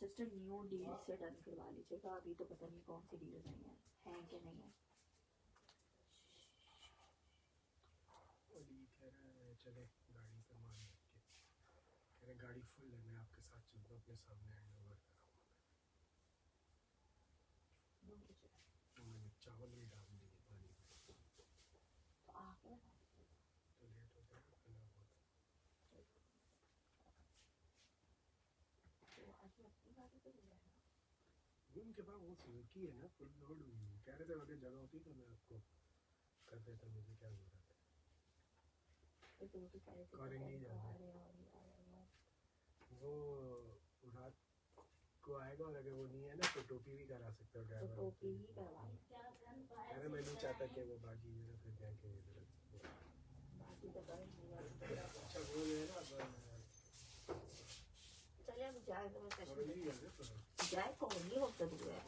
Sister new deal से done करवा लीजिएगा, अभी तो पता नहीं कौन सी डील नहीं है कि नहीं है। कह रहा है चले गाड़ी पे मान के, कह रहे गाड़ी फुल है, मैं आपके साथ चलूँगा, अपने सामने हैंड ओवर कराऊंगा। तो मैंने चावल भी डाल दिए पानी में, तो आके तो लेट हो गया खाना बहुत। तो आज अपनी गाड़ी पे ले जाना, उनके पास वो सुजुकी है ना, फुल लोड हुई है। कह रहे थे अगर जगह होती तो मैं आपको कर देता, मुझे क्या जरूरत है। तो वो तो कह रहे थे करें नहीं जाना, वो रात को आएगा और अगर वो नहीं है ना तो टोपी भी करा सकता है ड्राइवर। टोपी ही करवा, अरे मैं नहीं चाहता कि वो बाकी मेरा फिर जाके बाकी तो करेंगे। अच्छा वो जो है ना चले अब जाए तो मैं थोड़ा नहीं जाने तो जाए कौन नहीं होता हुआ है।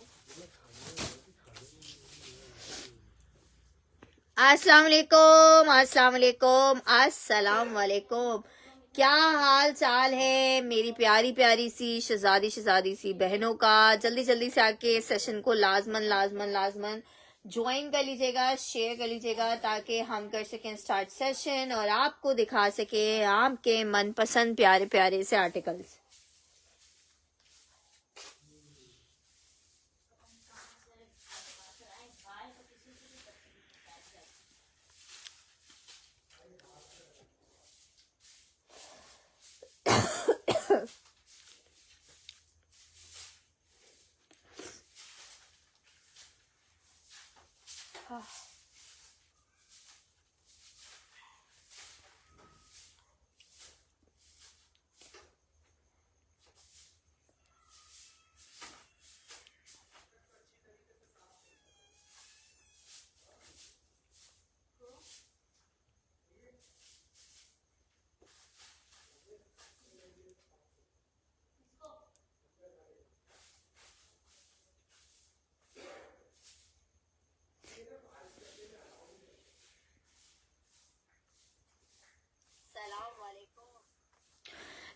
अस्सलाम वालेकुम, अस्सलाम वालेकुम, अस्सलाम वालेकुम। क्या हाल चाल है मेरी प्यारी प्यारी सी शहजादी सी बहनों का। जल्दी जल्दी से आके सेशन को लाजमन ज्वाइन कर लीजिएगा, शेयर कर लीजिएगा ताकि हम कर सकें स्टार्ट सेशन और आपको दिखा सके आपके मनपसंद प्यारे प्यारे से आर्टिकल्स।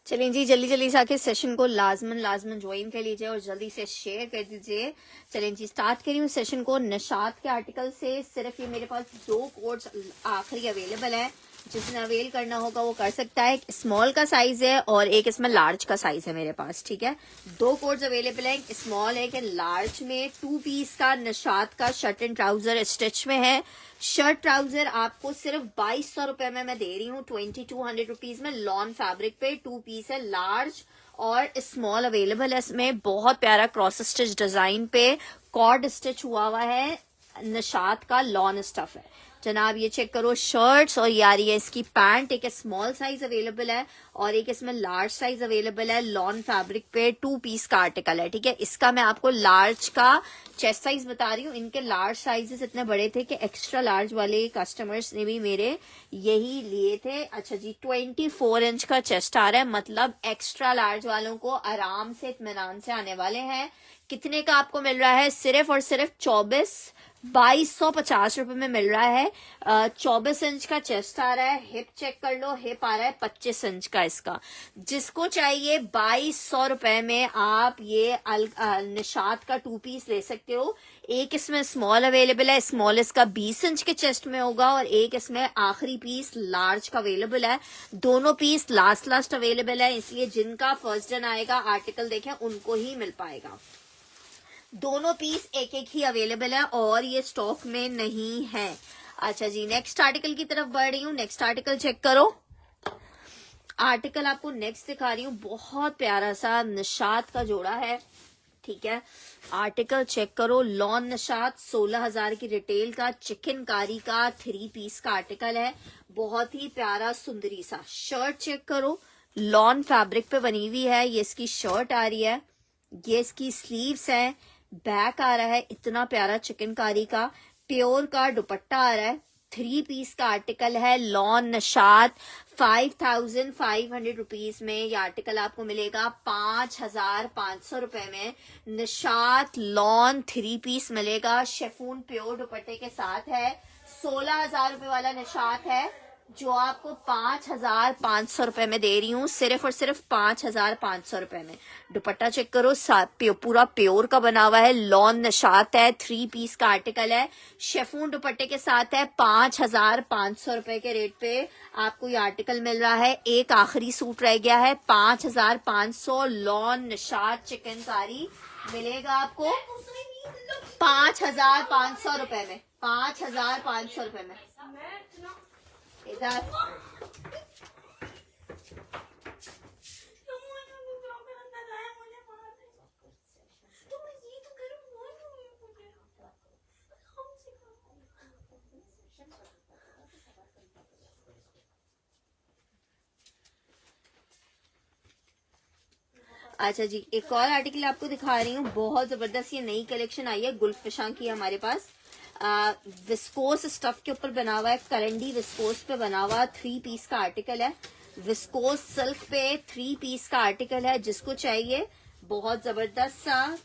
चलिए जी जल्दी जल्दी से आके सेशन को लाजमन ज्वाइन कर लीजिए और जल्दी से शेयर कर दीजिए। चलिए जी स्टार्ट करिए सेशन को निशात के आर्टिकल से। सिर्फ ये मेरे पास 2 कोड्स आखिरी अवेलेबल है, जिसने अवेल करना होगा वो कर सकता है। एक स्मॉल का साइज है और एक इसमें लार्ज का साइज है मेरे पास, ठीक है। 2 कोड्स अवेलेबल है, एक स्मॉल है कि लार्ज में 2 पीस का निशात का शर्ट एंड ट्राउजर स्टिच में है। शर्ट ट्राउजर आपको सिर्फ 2200 रुपए में मैं दे रही हूँ, 2200 रुपीज में लॉन फैब्रिक पे 2 पीस है। लार्ज और स्मॉल अवेलेबल है इसमें। बहुत प्यारा क्रॉस स्टिच डिजाइन पे कॉर्ड स्टिच हुआ है, निशात का लॉन स्टफ है जनाब। ये चेक करो शर्ट्स और यार ये इसकी पैंट, एक स्मॉल साइज अवेलेबल है और एक इसमें लार्ज साइज अवेलेबल है। लॉन फैब्रिक पे 2 पीस का आर्टिकल है, ठीक है। इसका मैं आपको लार्ज का चेस्ट साइज बता रही हूँ। इनके लार्ज साइजेस इतने बड़े थे कि एक्स्ट्रा लार्ज वाले कस्टमर्स ने भी मेरे यही लिए थे। अच्छा जी 24 इंच का चेस्ट आ रहा है, मतलब एक्स्ट्रा लार्ज वालों को आराम से इत्मीनान से आने वाले हैं। कितने का आपको मिल रहा है? सिर्फ और सिर्फ 2250 रुपए में मिल रहा है। 24 इंच का चेस्ट आ रहा है। हिप चेक कर लो, हिप आ रहा है 25 इंच का इसका। जिसको चाहिए 2200 रुपए में आप ये निशात का 2 पीस ले सकते हो। एक इसमें स्मॉल अवेलेबल है, स्मॉल इसका 20 इंच के चेस्ट में होगा और एक इसमें आखिरी पीस लार्ज का अवेलेबल है। दोनों पीस लास्ट अवेलेबल है, इसलिए जिनका फर्स्ट डन आएगा आर्टिकल देखें उनको ही मिल पाएगा। दोनों पीस एक एक ही अवेलेबल है और ये स्टॉक में नहीं है। अच्छा जी नेक्स्ट आर्टिकल की तरफ बढ़ रही हूँ। नेक्स्ट आर्टिकल चेक करो। आर्टिकल आपको नेक्स्ट दिखा रही हूँ, बहुत प्यारा सा निशात का जोड़ा है, ठीक है। आर्टिकल चेक करो, लॉन निशात 16,000 की रिटेल का चिकनकारी का 3 पीस का आर्टिकल है। बहुत ही प्यारा सुंदरी सा शर्ट चेक करो, लॉन फैब्रिक पे बनी हुई है। ये इसकी शर्ट आ रही है, ये इसकी स्लीव्स है, बैक आ रहा है इतना प्यारा चिकनकारी का, प्योर का दुपट्टा आ रहा है। 3 पीस का आर्टिकल है, लॉन निशात 5500 रुपीज में ये आर्टिकल आपको मिलेगा। 5500 रुपए में निशात लॉन 3 पीस मिलेगा। शेफून प्योर दुपट्टे के साथ है। 16,000 रुपए वाला निशात है, जो आपको 5,500 रुपए में दे रही हूँ, सिर्फ और सिर्फ 5,500 रुपए में। दुपट्टा चेक करो, पूरा प्योर का बना हुआ है, लॉन निशात है, 3 पीस का आर्टिकल है, शेफून दुपट्टे के साथ है। 5,500 रुपए के रेट पे आपको ये आर्टिकल मिल रहा है। एक आखिरी सूट रह गया है, 5,500 लॉन निशात चिकनकारी मिलेगा आपको 5,500 रुपए में। 5,500 रुपए में इधर अच्छा जी, एक और आर्टिकल आपको दिखा रही हूँ, बहुत जबरदस्त ये नई कलेक्शन आई है, गुलफिशा की हमारे पास। विस्कोस स्टफ के ऊपर बना हुआ है, करंडी विस्कोस पे बना हुआ 3 पीस का आर्टिकल है। विस्कोस सिल्क पे 3 पीस का आर्टिकल है, जिसको चाहिए बहुत जबरदस्त सा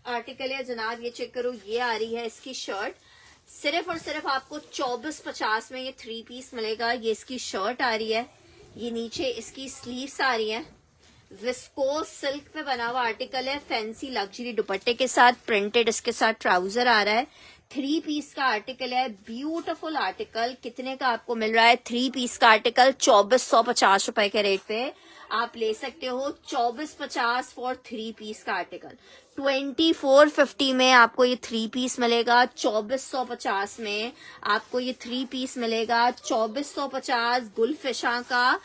आर्टिकल है जनाब। ये चेक करो, ये आ रही है इसकी शर्ट, सिर्फ और सिर्फ आपको 2450 में ये 3 पीस मिलेगा। ये इसकी शर्ट आ रही है, ये नीचे इसकी स्लीव्स आ रही है। विस्कोस सिल्क पे बना हुआ आर्टिकल है, फैंसी लग्जरी दुपट्टे के साथ, प्रिंटेड इसके साथ ट्राउजर आ रहा है। 3 पीस का आर्टिकल है, ब्यूटीफुल आर्टिकल। कितने का आपको मिल रहा है? 3 पीस का आर्टिकल 2450 रुपए के रेट पे आप ले सकते हो। 2450 फॉर 3 पीस का आर्टिकल। 2450 में आपको ये 3 पीस मिलेगा। 2450 में आपको ये 3 पीस मिलेगा। 2450 गुलफिशा का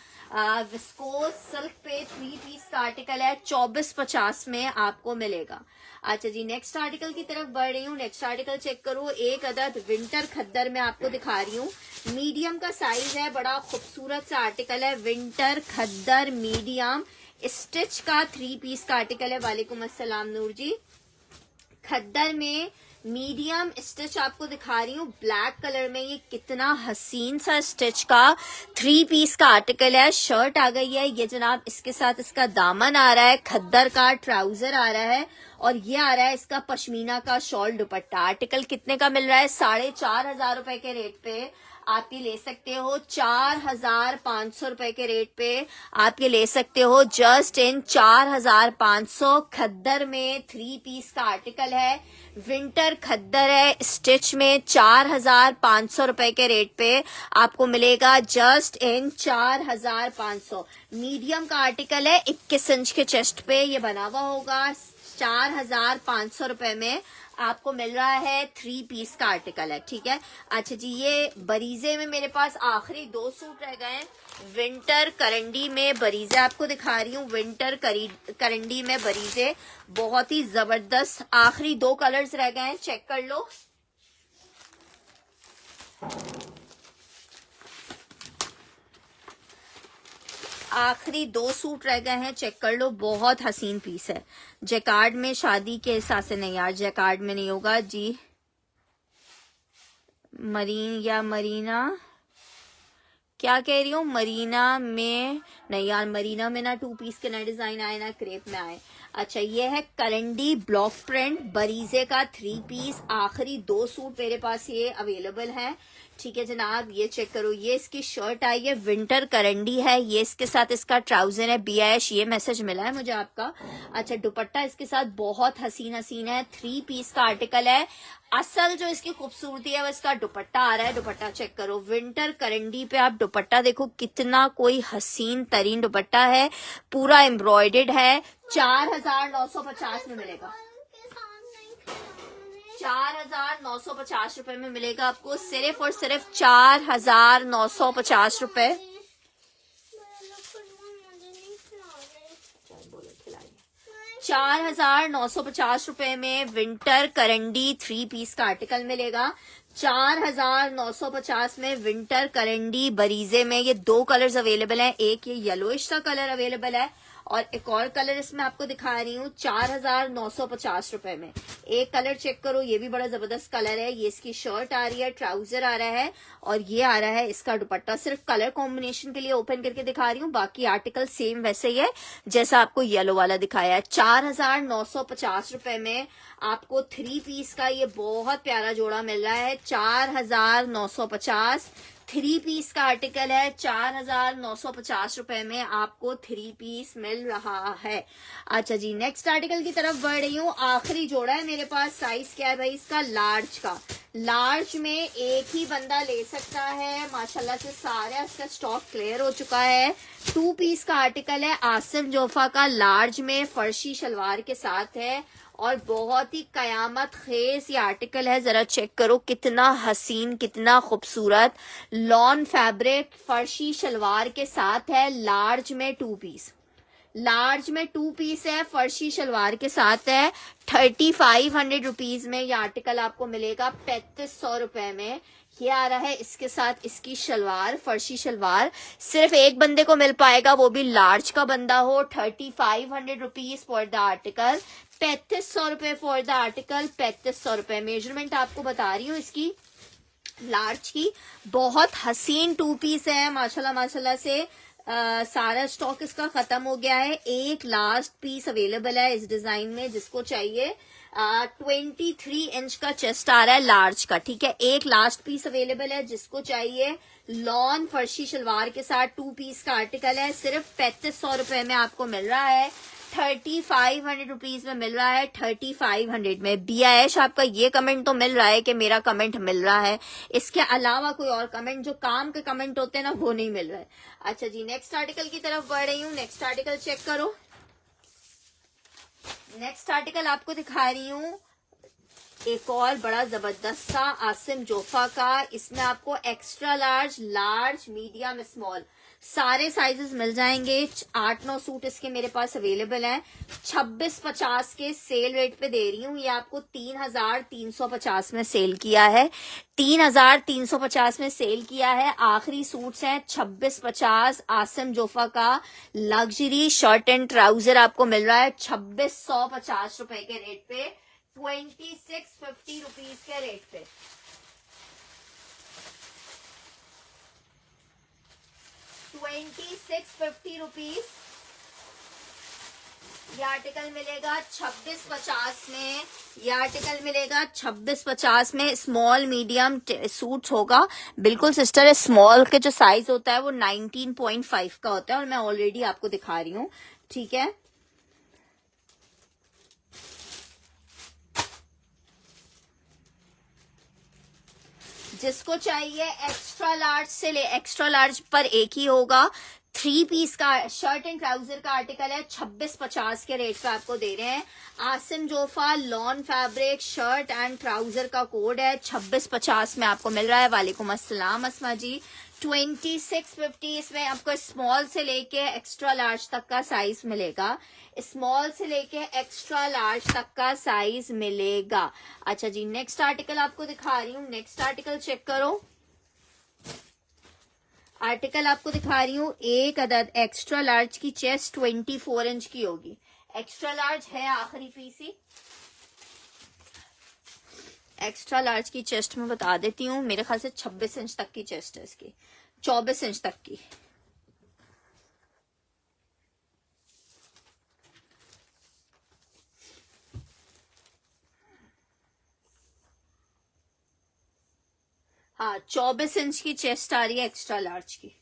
विस्कोस सिल्क पे 3 पीस का आर्टिकल है, 2450 में आपको मिलेगा। अच्छा जी, नेक्स्ट आर्टिकल की तरफ बढ़ रही हूँ। नेक्स्ट आर्टिकल चेक करो, एक अदद विंटर खद्दर में आपको दिखा रही हूँ। मीडियम का साइज है, बड़ा खूबसूरत सा आर्टिकल है, विंटर खद्दर मीडियम स्टिच का 3 पीस का आर्टिकल है। वालेकुम अस्सलाम नूर जी। खद्दर में मीडियम स्टिच आपको दिखा रही हूँ, ब्लैक कलर में। ये कितना हसीन सा स्टिच का 3 पीस का आर्टिकल है। शर्ट आ गई है ये जनाब, इसके साथ इसका दामन आ रहा है, खद्दर का ट्राउजर आ रहा है, और ये आ रहा है इसका पश्मीना का शॉल दुपट्टा। आर्टिकल कितने का मिल रहा है? 4,500 रुपए के रेट पे आप ये ले सकते हो। 4,500 रुपए के रेट पे आप ये ले सकते हो, जस्ट इन 4,500। खद्दर में 3 पीस का आर्टिकल है, विंटर खद्दर है, स्टिच में 4,500 रुपए के रेट पे आपको मिलेगा, जस्ट इन 4,500। मीडियम का आर्टिकल है, 21 इंच के चेस्ट पे ये बना हुआ होगा। 4,500 रुपए में आपको मिल रहा है, 3 पीस का आर्टिकल है, ठीक है। अच्छा जी, ये बरीजे में मेरे पास आखिरी 2 सूट रह गए हैं। विंटर करंडी में बरीजे आपको दिखा रही हूँ, विंटर करंडी में बरीजे, बहुत ही जबरदस्त। आखिरी 2 कलर्स रह गए हैं, चेक कर लो। आखिरी 2 सूट रह गए हैं, चेक कर लो, बहुत हसीन पीस है। जैकार्ड में शादी के हिसाब से नहीं यार, जैकार्ड में नहीं होगा जी। मरीन या मरीना क्या कह रही हूँ? मरीना में नहीं यार, मरीना में ना 2 पीस के नए डिजाइन आए ना क्रेप में आए। अच्छा, ये है करंडी ब्लॉक प्रिंट बरीजे का 3 पीस। आखिरी 2 सूट मेरे पास ये अवेलेबल है, ठीक है जनाब। ये चेक करो, ये इसकी शर्ट आई है, विंटर करंडी है, ये इसके साथ इसका ट्राउजर है। BIS ये मैसेज मिला है मुझे आपका। अच्छा, दुपट्टा इसके साथ बहुत हसीन हसीन है, 3 पीस का आर्टिकल है। असल जो इसकी खूबसूरती है वो इसका दुपट्टा आ रहा है। दुपट्टा चेक करो, विंटर करंडी पे आप दुपट्टा देखो, कितना कोई हसीन तरीन दुपट्टा है, पूरा एम्ब्रॉयडर्ड है। 4,950 में मिलेगा, 4,950 रुपए में मिलेगा आपको, सिर्फ और सिर्फ 4,950 रुपए। 4,950 रुपए में विंटर करंडी 3 पीस का आर्टिकल मिलेगा। 4,950 में विंटर करंडी बरीजे में ये 2 कलर्स अवेलेबल हैं। एक ये येलोइश सा कलर अवेलेबल है और एक और कलर इसमें आपको दिखा रही हूँ 4,950 रुपए में। एक कलर चेक करो, ये भी बड़ा जबरदस्त कलर है। ये इसकी शर्ट आ रही है, ट्राउजर आ रहा है और ये आ रहा है इसका दुपट्टा। सिर्फ कलर कॉम्बिनेशन के लिए ओपन करके दिखा रही हूँ, बाकी आर्टिकल सेम वैसे ही है जैसा आपको येलो वाला दिखाया है। 4,950 रुपए में आपको 3 पीस का ये बहुत प्यारा जोड़ा मिल रहा है 4,950। 3 पीस का आर्टिकल है, 4,950 रुपए में आपको 3 पीस मिल रहा है। अच्छा जी, नेक्स्ट आर्टिकल की तरफ बढ़ रही हूँ। आखिरी जोड़ा है मेरे पास। साइज क्या है भाई इसका? लार्ज का। लार्ज में एक ही बंदा ले सकता है। माशाल्लाह से सारा इसका स्टॉक क्लियर हो चुका है। 2 पीस का आर्टिकल है आसिम जोफा का, लार्ज में फर्शी शलवार के साथ है और बहुत ही कयामत खेज ये आर्टिकल है। जरा चेक करो कितना हसीन, कितना खूबसूरत। लॉन फैब्रिक फर्शी शलवार के साथ है, लार्ज में 2 पीस। लार्ज में 2 पीस है, फर्शी शलवार के साथ है। 3500 रुपीज में ये आर्टिकल आपको मिलेगा, 3500 रुपए में। ये आ रहा है इसके साथ इसकी शलवार, फर्शी शलवार। सिर्फ एक बंदे को मिल पाएगा, वो भी लार्ज का बंदा हो। 3500 रुपीज फॉर द आर्टिकल, 3500 रुपए फॉर द आर्टिकल, 3500 रुपए। मेजरमेंट आपको बता रही हूँ इसकी लार्ज की। बहुत हसीन 2 पीस है माशाल्लाह माशाल्लाह से। सारा स्टॉक इसका खत्म हो गया है। एक लास्ट पीस अवेलेबल है इस डिजाइन में, जिसको चाहिए। 23 इंच का चेस्ट आ रहा है लार्ज का, ठीक है। एक लास्ट पीस अवेलेबल है, जिसको चाहिए। लॉन फर्शी शलवार के साथ 2 पीस का आर्टिकल है, सिर्फ 3500 रुपए में आपको मिल रहा है। 3500 रुपीज में मिल रहा है, 3500 में। BIH आपका ये कमेंट तो मिल रहा है कि मेरा कमेंट मिल रहा है, इसके अलावा कोई और कमेंट जो काम के कमेंट होते हैं ना, वो नहीं मिल रहा है। अच्छा जी, नेक्स्ट आर्टिकल की तरफ बढ़ रही हूँ। नेक्स्ट आर्टिकल चेक करो। नेक्स्ट आर्टिकल आपको दिखा रही हूँ एक और बड़ा जबरदस्त सा आसिम जोफा का। इसमें आपको extra large, large, medium, small सारे साइजेस मिल जाएंगे। 8-9 सूट इसके मेरे पास अवेलेबल हैं। 2650 के सेल रेट पे दे रही हूँ। ये आपको 3350 में सेल किया है, 3350 में सेल किया है। आखिरी सूट्स हैं 2650 आसिम जोफा का। लग्जरी शर्ट एंड ट्राउजर आपको मिल रहा है 2650 रुपए के रेट पे, 2650 रुपीज के रेट पे। 2650 रुपीज ये आर्टिकल मिलेगा 2650 में। ये आर्टिकल मिलेगा 2650 में। स्मॉल मीडियम सूट्स होगा बिल्कुल सिस्टर। स्मॉल के जो साइज होता है वो 19.5 का होता है, और मैं ऑलरेडी आपको दिखा रही हूँ, ठीक है। जिसको चाहिए एक्स्ट्रा लार्ज से ले, एक्स्ट्रा लार्ज पर एक ही होगा। 3 पीस का शर्ट एंड ट्राउजर का आर्टिकल है, 2650 के रेट पे आपको दे रहे हैं। Asim Jofa lawn fabric shirt and trouser का कोड है, 2650 में आपको मिल रहा है। वालेकुम अस्सलाम अस्मा जी। 2650 इसमें आपको स्मॉल से लेके एक्स्ट्रा लार्ज तक का साइज मिलेगा। स्मॉल से लेके एक्स्ट्रा लार्ज तक का साइज मिलेगा। अच्छा जी, नेक्स्ट आर्टिकल आपको दिखा रही हूँ। नेक्स्ट आर्टिकल चेक करो। आर्टिकल आपको दिखा रही हूँ एक अदद एक्स्ट्रा लार्ज की चेस्ट 24 इंच की होगी। एक्स्ट्रा लार्ज है आखिरी पीस ही। एक्स्ट्रा लार्ज की चेस्ट में बता देती हूँ, मेरे ख्याल से 26 इंच तक की चेस्ट है इसकी, 24 इंच तक की। हाँ, 24 इंच की चेस्ट आ रही है एक्स्ट्रा लार्ज की।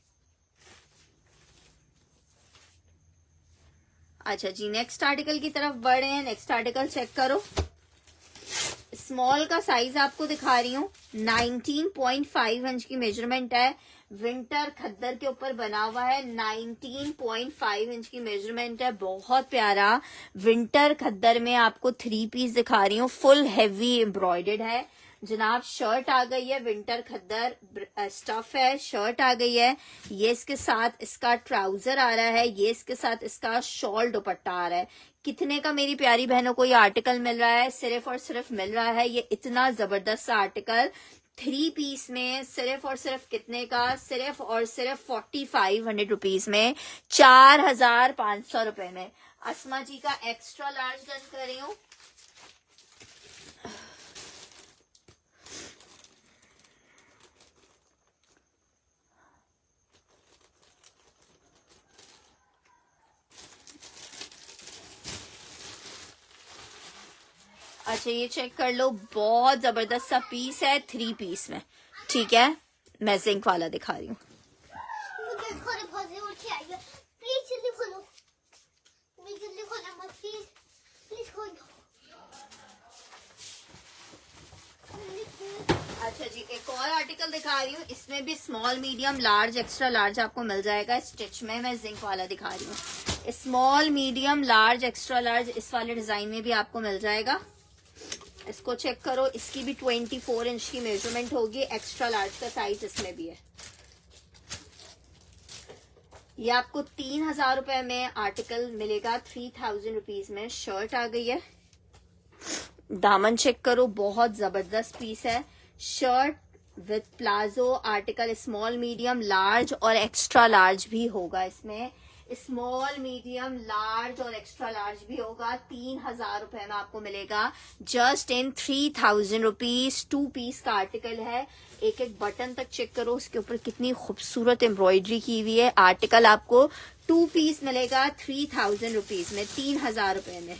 अच्छा जी, नेक्स्ट आर्टिकल की तरफ बढ़ रहे हैं। नेक्स्ट आर्टिकल चेक करो। स्मॉल का साइज आपको दिखा रही हूँ, 19.5 इंच की मेजरमेंट है। विंटर खद्दर के ऊपर बना हुआ है, 19.5 इंच की मेजरमेंट है। बहुत प्यारा विंटर खद्दर में आपको 3 पीस दिखा रही हूँ, फुल हैवी एम्ब्रॉयडर्ड है जनाब। शर्ट आ गई है, विंटर खद्दर स्टफ है, शर्ट आ गई है। ये इसके साथ इसका ट्राउजर आ रहा है, ये इसके साथ इसका शॉल दुपट्टा आ रहा है। कितने का मेरी प्यारी बहनों को ये आर्टिकल मिल रहा है? सिर्फ और सिर्फ मिल रहा है ये इतना जबरदस्त सा आर्टिकल 3 पीस में, सिर्फ और सिर्फ कितने का? सिर्फ और सिर्फ 4500 रुपीज में, 4500 रुपए में। अस्मा जी का एक्स्ट्रा लार्ज डन कर रही हूँ। अच्छा ये चेक कर लो, बहुत जबरदस्त सा पीस है 3 पीस में, ठीक है। मैं जिंक वाला दिखा रही हूँ। प्लीज जल्दी खोलो, प्लीज जल्दी खोलो मत, प्लीज प्लीज खोलो। अच्छा जी, एक और आर्टिकल दिखा रही हूँ, इसमें भी small medium large extra large आपको मिल जाएगा स्टिच में। मैं जिंक वाला दिखा रही हूँ, small medium large extra large इस वाले डिजाइन में भी आपको मिल जाएगा। इसको चेक करो, इसकी भी 24 इंच की मेजरमेंट होगी, एक्स्ट्रा लार्ज का साइज इसमें भी है। ये आपको 3000 रुपए में आर्टिकल मिलेगा, 3000 रुपीज में शर्ट आ गई है। दामन चेक करो, बहुत जबरदस्त पीस है। Shirt with palazzo, article small medium large और एक्स्ट्रा लार्ज भी होगा इसमें। स्मॉल मीडियम लार्ज और एक्स्ट्रा लार्ज भी होगा। 3000 रुपए में आपको मिलेगा, जस्ट इन 3000 रुपीज। 2 पीस का आर्टिकल है। एक एक बटन तक चेक करो, उसके ऊपर कितनी खूबसूरत एम्ब्रॉयडरी की हुई है। आर्टिकल आपको 2 पीस मिलेगा 3000 रुपीज में, 3000 रुपए में।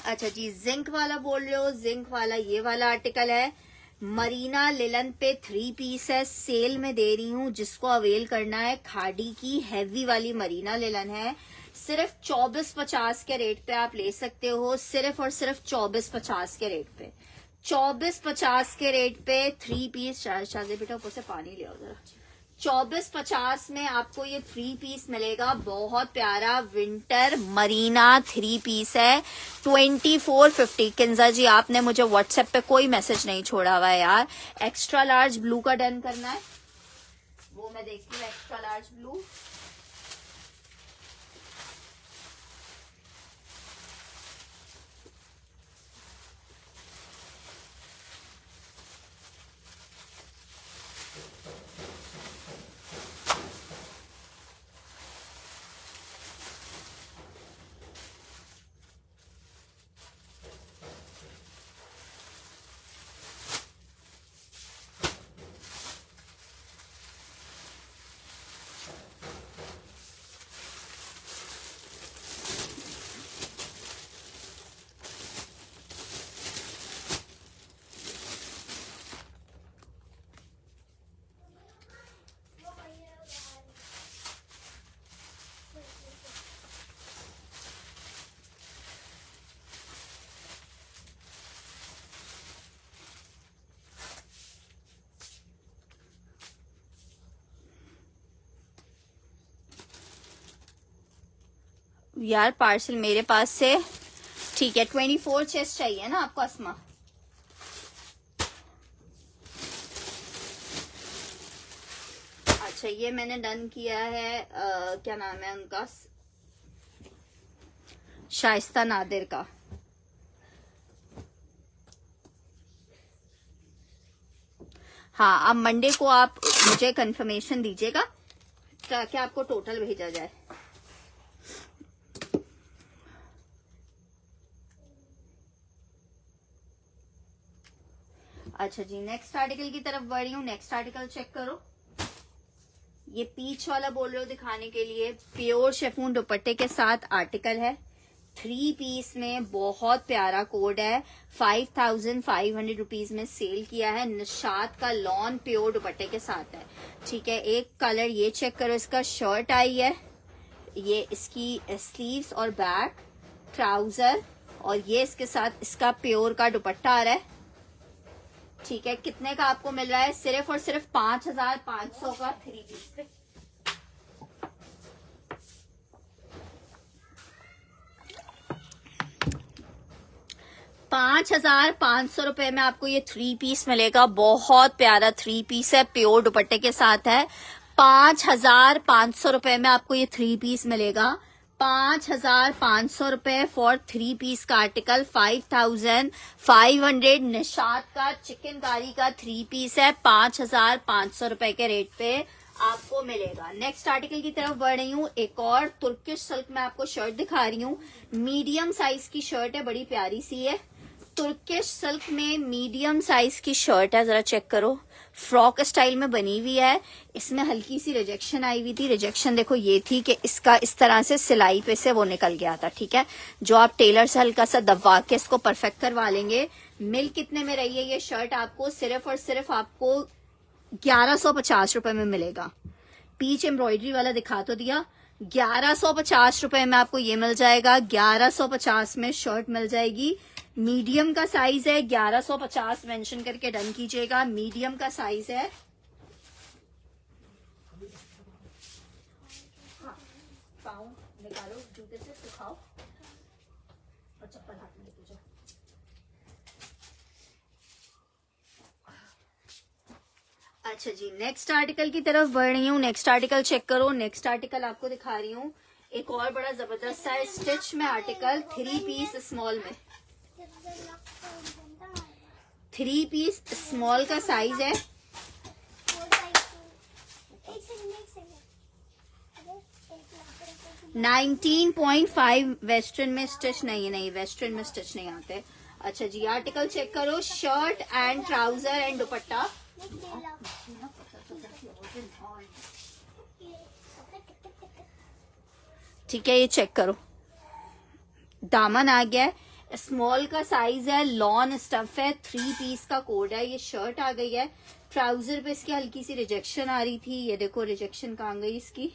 अच्छा जी, जिंक वाला बोल रहे हो, जिंक वाला ये वाला आर्टिकल है। मरीना लिलन पे 3 पीस है, सेल में दे रही हूँ, जिसको अवेल करना है। खाड़ी की हैवी वाली मरीना लिलन है, सिर्फ 2450 के रेट पे आप ले सकते हो। सिर्फ और सिर्फ 2450 के रेट पे, 2450 के रेट पे 3 पीस। शादी बेटा ऊपर से पानी ले आओ जरा। 2450 में आपको ये 3 पीस मिलेगा। बहुत प्यारा विंटर मरीना 3 पीस है, 2450। किंजा जी आपने मुझे व्हाट्सएप पे कोई मैसेज नहीं छोड़ा हुआ है यार। एक्स्ट्रा लार्ज ब्लू का डन करना है, वो मैं देखती हूँ। एक्स्ट्रा लार्ज ब्लू, यार पार्सल मेरे पास से, ठीक है। 24 चेस्ट चाहिए ना आपको अस्मा? अच्छा ये मैंने डन किया है, क्या नाम है उनका, शाइस्ता नादिर का। हाँ, अब मंडे को आप मुझे कंफर्मेशन दीजिएगा ताकि आपको टोटल भेजा जाए। अच्छा जी, नेक्स्ट आर्टिकल की तरफ बढ़ रही हूँ। नेक्स्ट आर्टिकल चेक करो, ये पीच वाला बोल रहे हो दिखाने के लिए। प्योर शेफून दुपट्टे के साथ आर्टिकल है, 3 पीस में। बहुत प्यारा कोड है, 5500 रुपीज में सेल किया है। निशात का लॉन प्योर दुपट्टे के साथ है, ठीक है। एक कलर ये चेक करो, इसका शर्ट आई है, ये इसकी स्लीव्स और बैक, ट्राउजर, और ये इसके साथ इसका प्योर का दुपट्टा आ रहा है, ठीक है। कितने का आपको मिल रहा है? सिर्फ और सिर्फ 5500 का 3 पीस पे। ₹5500 में आपको ये 3 पीस मिलेगा। बहुत प्यारा 3 पीस है, प्योर दुपट्टे के साथ है। 5500 रुपए में आपको ये 3 पीस मिलेगा। 5500 रुपए फॉर 3 पीस का आर्टिकल। 5500 निशात का चिकनकारी का 3 पीस है, 5500 रुपए के रेट पे आपको मिलेगा। नेक्स्ट आर्टिकल की तरफ बढ़ रही हूँ। एक और तुर्किश सिल्क में आपको शर्ट दिखा रही हूँ। मीडियम साइज की शर्ट है, बड़ी प्यारी सी है। तुर्किश सिल्क में मीडियम साइज की शर्ट है, जरा चेक करो। फ्रॉक स्टाइल में बनी हुई है। इसमें हल्की सी रिजेक्शन आई हुई थी। रिजेक्शन देखो ये थी कि इसका इस तरह से सिलाई पे से वो निकल गया था, ठीक है, जो आप टेलर से हल्का सा दबा के इसको परफेक्ट करवा लेंगे। मिल कितने में रही है ये शर्ट आपको? सिर्फ और सिर्फ आपको 1150 रुपए में मिलेगा। पीच एम्ब्रॉयडरी वाला दिखा तो दिया। 1150 रुपए में आपको ये मिल जाएगा। 1150 में शर्ट मिल जाएगी। मीडियम का साइज है, 1150 मेंशन करके डन कीजिएगा। मीडियम का साइज है। हाँ, पाँव निकालो जूते से, सुखाओ और चप्पल हाथ में लेके जाओ। अच्छा जी, नेक्स्ट आर्टिकल की तरफ बढ़ रही हूँ। नेक्स्ट आर्टिकल चेक करो। नेक्स्ट आर्टिकल आपको दिखा रही हूँ, एक और बड़ा जबरदस्त है स्टिच में आर्टिकल, 3 पीस स्मॉल में। 3 पीस स्मॉल का साइज है। 19.5 वेस्टर्न में स्टिच नहीं, वेस्टर्न में स्टिच नहीं आते। अच्छा जी, आर्टिकल चेक करो। शर्ट एंड ट्राउजर एंड दुपट्टा। ठीक है, ये चेक करो। दामन आ गया है, स्मॉल का साइज है, लॉन स्टफ है, 3 पीस का कोड है। ये शर्ट आ गई है। ट्राउजर पे इसकी हल्की सी रिजेक्शन आ रही थी। ये देखो रिजेक्शन कहाँ गई इसकी।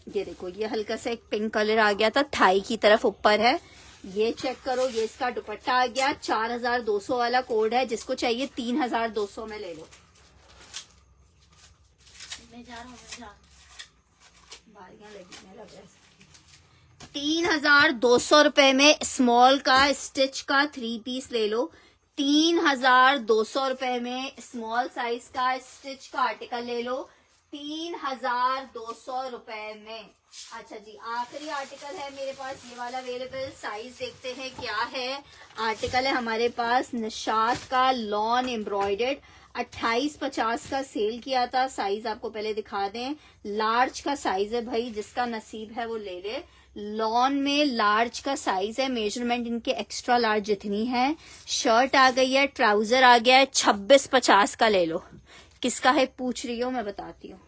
ये देखो, ये हल्का सा एक पिंक कलर आ गया था, थाई की तरफ ऊपर है। ये चेक करो, ये इसका दुपट्टा आ गया। 4200 वाला कोड है, जिसको चाहिए 3200 में ले लो। मैं जा रहा हूँ, बारियां लगने लग रहा है। 3200 रुपए में स्मॉल का स्टिच का 3 पीस ले लो। 3200 रुपए में स्मॉल साइज का स्टिच का आर्टिकल ले लो। 3200 रुपए में। अच्छा जी, आखिरी आर्टिकल है मेरे पास ये वाला अवेलेबल। साइज देखते हैं क्या है। आर्टिकल है हमारे पास निशात का लॉन एम्ब्रॉयडर्ड, 2850 का सेल किया था। साइज आपको पहले दिखा दें, लार्ज का साइज है भाई, जिसका नसीब है वो ले ले। लॉन में लार्ज का साइज है, मेजरमेंट इनके एक्स्ट्रा लार्ज जितनी है। शर्ट आ गई है, ट्राउजर आ गया है, 2650 का ले लो। किसका है पूछ रही हो, मैं बताती हूँ।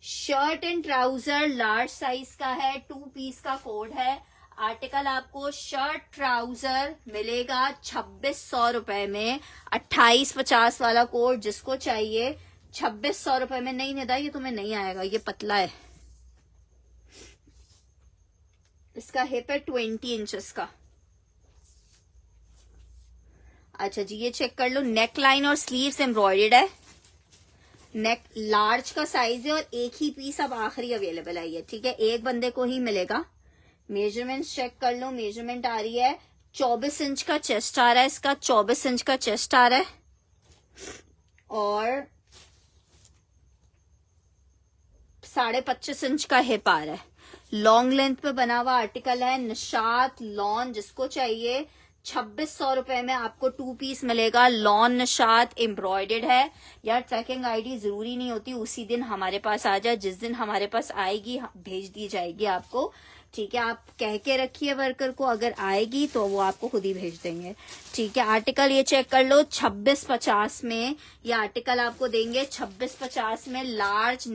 Shirt and trouser large size का है, 2 पीस का कोड है। आर्टिकल आपको शर्ट ट्राउजर मिलेगा 2600 रुपए में। 2850 वाला कोड, जिसको चाहिए 2600 रुपए में। नहीं निदा, ये तुम्हें नहीं आएगा, ये पतला है। इसका हिप है 20 इंचेस का। अच्छा जी, ये चेक कर लो। नेक लाइन और स्लीव्स एम्ब्रॉयडर्ड है। नेक लार्ज का साइज है और एक ही पीस अब आखिरी अवेलेबल आई है, ठीक है, एक बंदे को ही मिलेगा। मेजरमेंट चेक कर लो। मेजरमेंट आ रही है 24 इंच का चेस्ट आ रहा है इसका। 24 इंच का चेस्ट आ रहा है और 25.5 इंच का हिप आ रहा है। लॉन्ग लेंथ पे बना हुआ आर्टिकल है। निशात लॉन, जिसको चाहिए 2600 रुपए में आपको 2 पीस मिलेगा। लॉन निशात एम्ब्रॉयडर्ड है। यार ट्रैकिंग आईडी जरूरी नहीं होती उसी दिन हमारे पास आ जाए, जिस दिन हमारे पास आएगी भेज दी जाएगी आपको, ठीक है। आप कह के रखिए वर्कर को, अगर आएगी तो वो आपको खुद ही भेज देंगे, ठीक है। आर्टिकल ये चेक कर लो, 2650 में ये आर्टिकल आपको देंगे। 2650 में लार्ज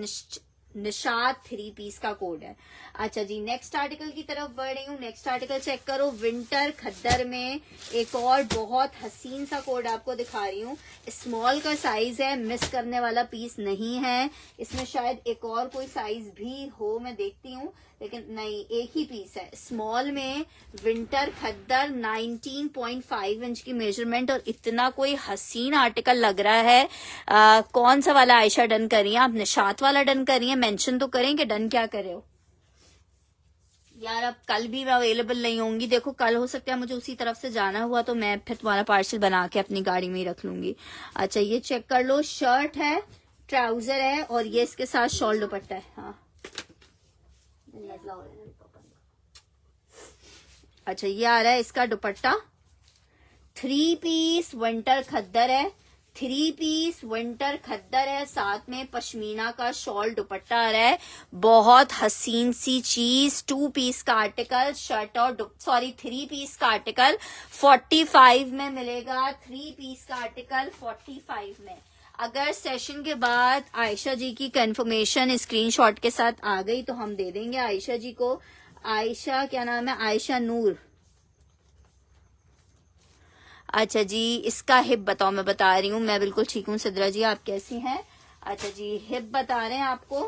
निशात 3 पीस का कोड है। अच्छा जी, नेक्स्ट आर्टिकल की तरफ बढ़ रही हूँ। नेक्स्ट आर्टिकल चेक करो। विंटर खद्दर में एक और बहुत हसीन सा कोड आपको दिखा रही हूँ। स्मॉल का साइज है, मिस करने वाला पीस नहीं है। इसमें शायद एक और कोई साइज भी हो, मैं देखती हूँ, लेकिन नहीं, एक ही पीस है। स्मॉल में विंटर खद्दर 19.5 इंच की मेजरमेंट, और इतना कोई हसीन आर्टिकल लग रहा है। कौन सा वाला आयशा डन कर रही है आप? निशात वाला डन कर रही है? मेंशन तो करें कि डन क्या करे हो यार। अब कल भी मैं अवेलेबल नहीं होंगी। देखो कल हो सकता है मुझे उसी तरफ से जाना हुआ तो मैं फिर तुम्हारा पार्सल बना के अपनी गाड़ी में ही रख लूंगी। अच्छा, ये चेक कर लो। शर्ट है, ट्राउजर है और ये इसके साथ शॉल दुपट्टा है। हाँ, अच्छा, ये आ रहा है इसका दुपट्टा। 3 पीस विंटर खद्दर है। 3 पीस विंटर खद्दर है, साथ में पश्मीना का शॉल दुपट्टा आ रहा है। बहुत हसीन सी चीज। 2 पीस का आर्टिकल, शर्ट और 3 पीस का आर्टिकल 45 में मिलेगा। 3 पीस का आर्टिकल 45 में। अगर सेशन के बाद आयशा जी की कंफर्मेशन स्क्रीनशॉट के साथ आ गई तो हम दे देंगे आयशा जी को। आयशा, क्या नाम है, आयशा नूर। अच्छा जी, इसका हिप बताओ। मैं बता रही हूँ, मैं बिल्कुल ठीक हूँ सिद्रा जी, आप कैसी हैं? अच्छा जी, हिप बता रहे हैं आपको।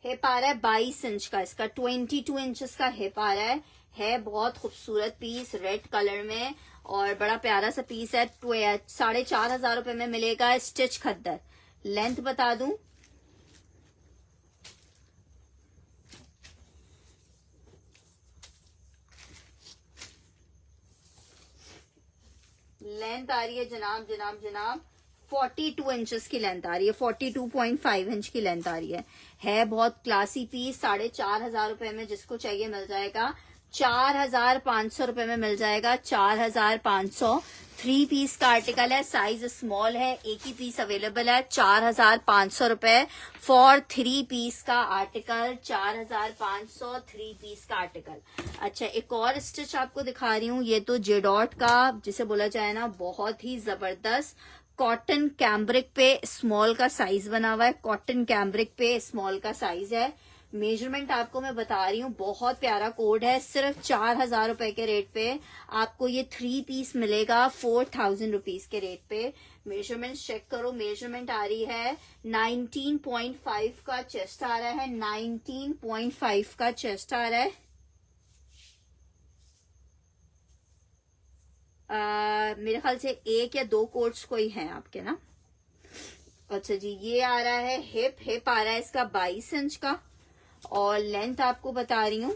हिप आ रहा है 22 इंच का, इसका 22 इंचेस का हिप आ रहा है बहुत खूबसूरत पीस रेड कलर में और बड़ा प्यारा सा पीस है। 4,500 रुपए में मिलेगा स्टिच खद्दर। लेंथ बता दूं, लेंथ आ रही है जनाब 42 इंचेस की लेंथ आ रही है, 42.5 इंच की लेंथ आ रही है बहुत क्लासी पीस। 4,500 रुपए में जिसको चाहिए मिल जाएगा। 4,500 रुपए में मिल जाएगा, 4,500। 3 पीस का आर्टिकल है, साइज स्मॉल है, एक ही पीस अवेलेबल है। 4,500 रुपए फॉर 3 पीस का आर्टिकल, 4,500 3 पीस का आर्टिकल। अच्छा, एक और स्टिच आपको दिखा रही हूँ। ये तो जेडॉट का जिसे बोला जाए ना, बहुत ही जबरदस्त कॉटन कैम्ब्रिक पे स्मॉल का साइज बना हुआ है। कॉटन कैम्ब्रिक पे स्मॉल का साइज है। मेजरमेंट आपको मैं बता रही हूँ, बहुत प्यारा कोड है। सिर्फ 4,000 रुपए के रेट पे आपको ये 3 पीस मिलेगा 4,000 रुपीज के रेट पे। मेजरमेंट चेक करो, मेजरमेंट आ रही है 19.5 का चेस्ट आ रहा है, 19.5 का चेस्ट आ रहा है। मेरे ख्याल से 1 या 2 कोट्स कोई हैं आपके ना। अच्छा जी, ये आ रहा है हिप आ रहा है इसका 22 इंच का और लेंथ आपको बता रही हूँ,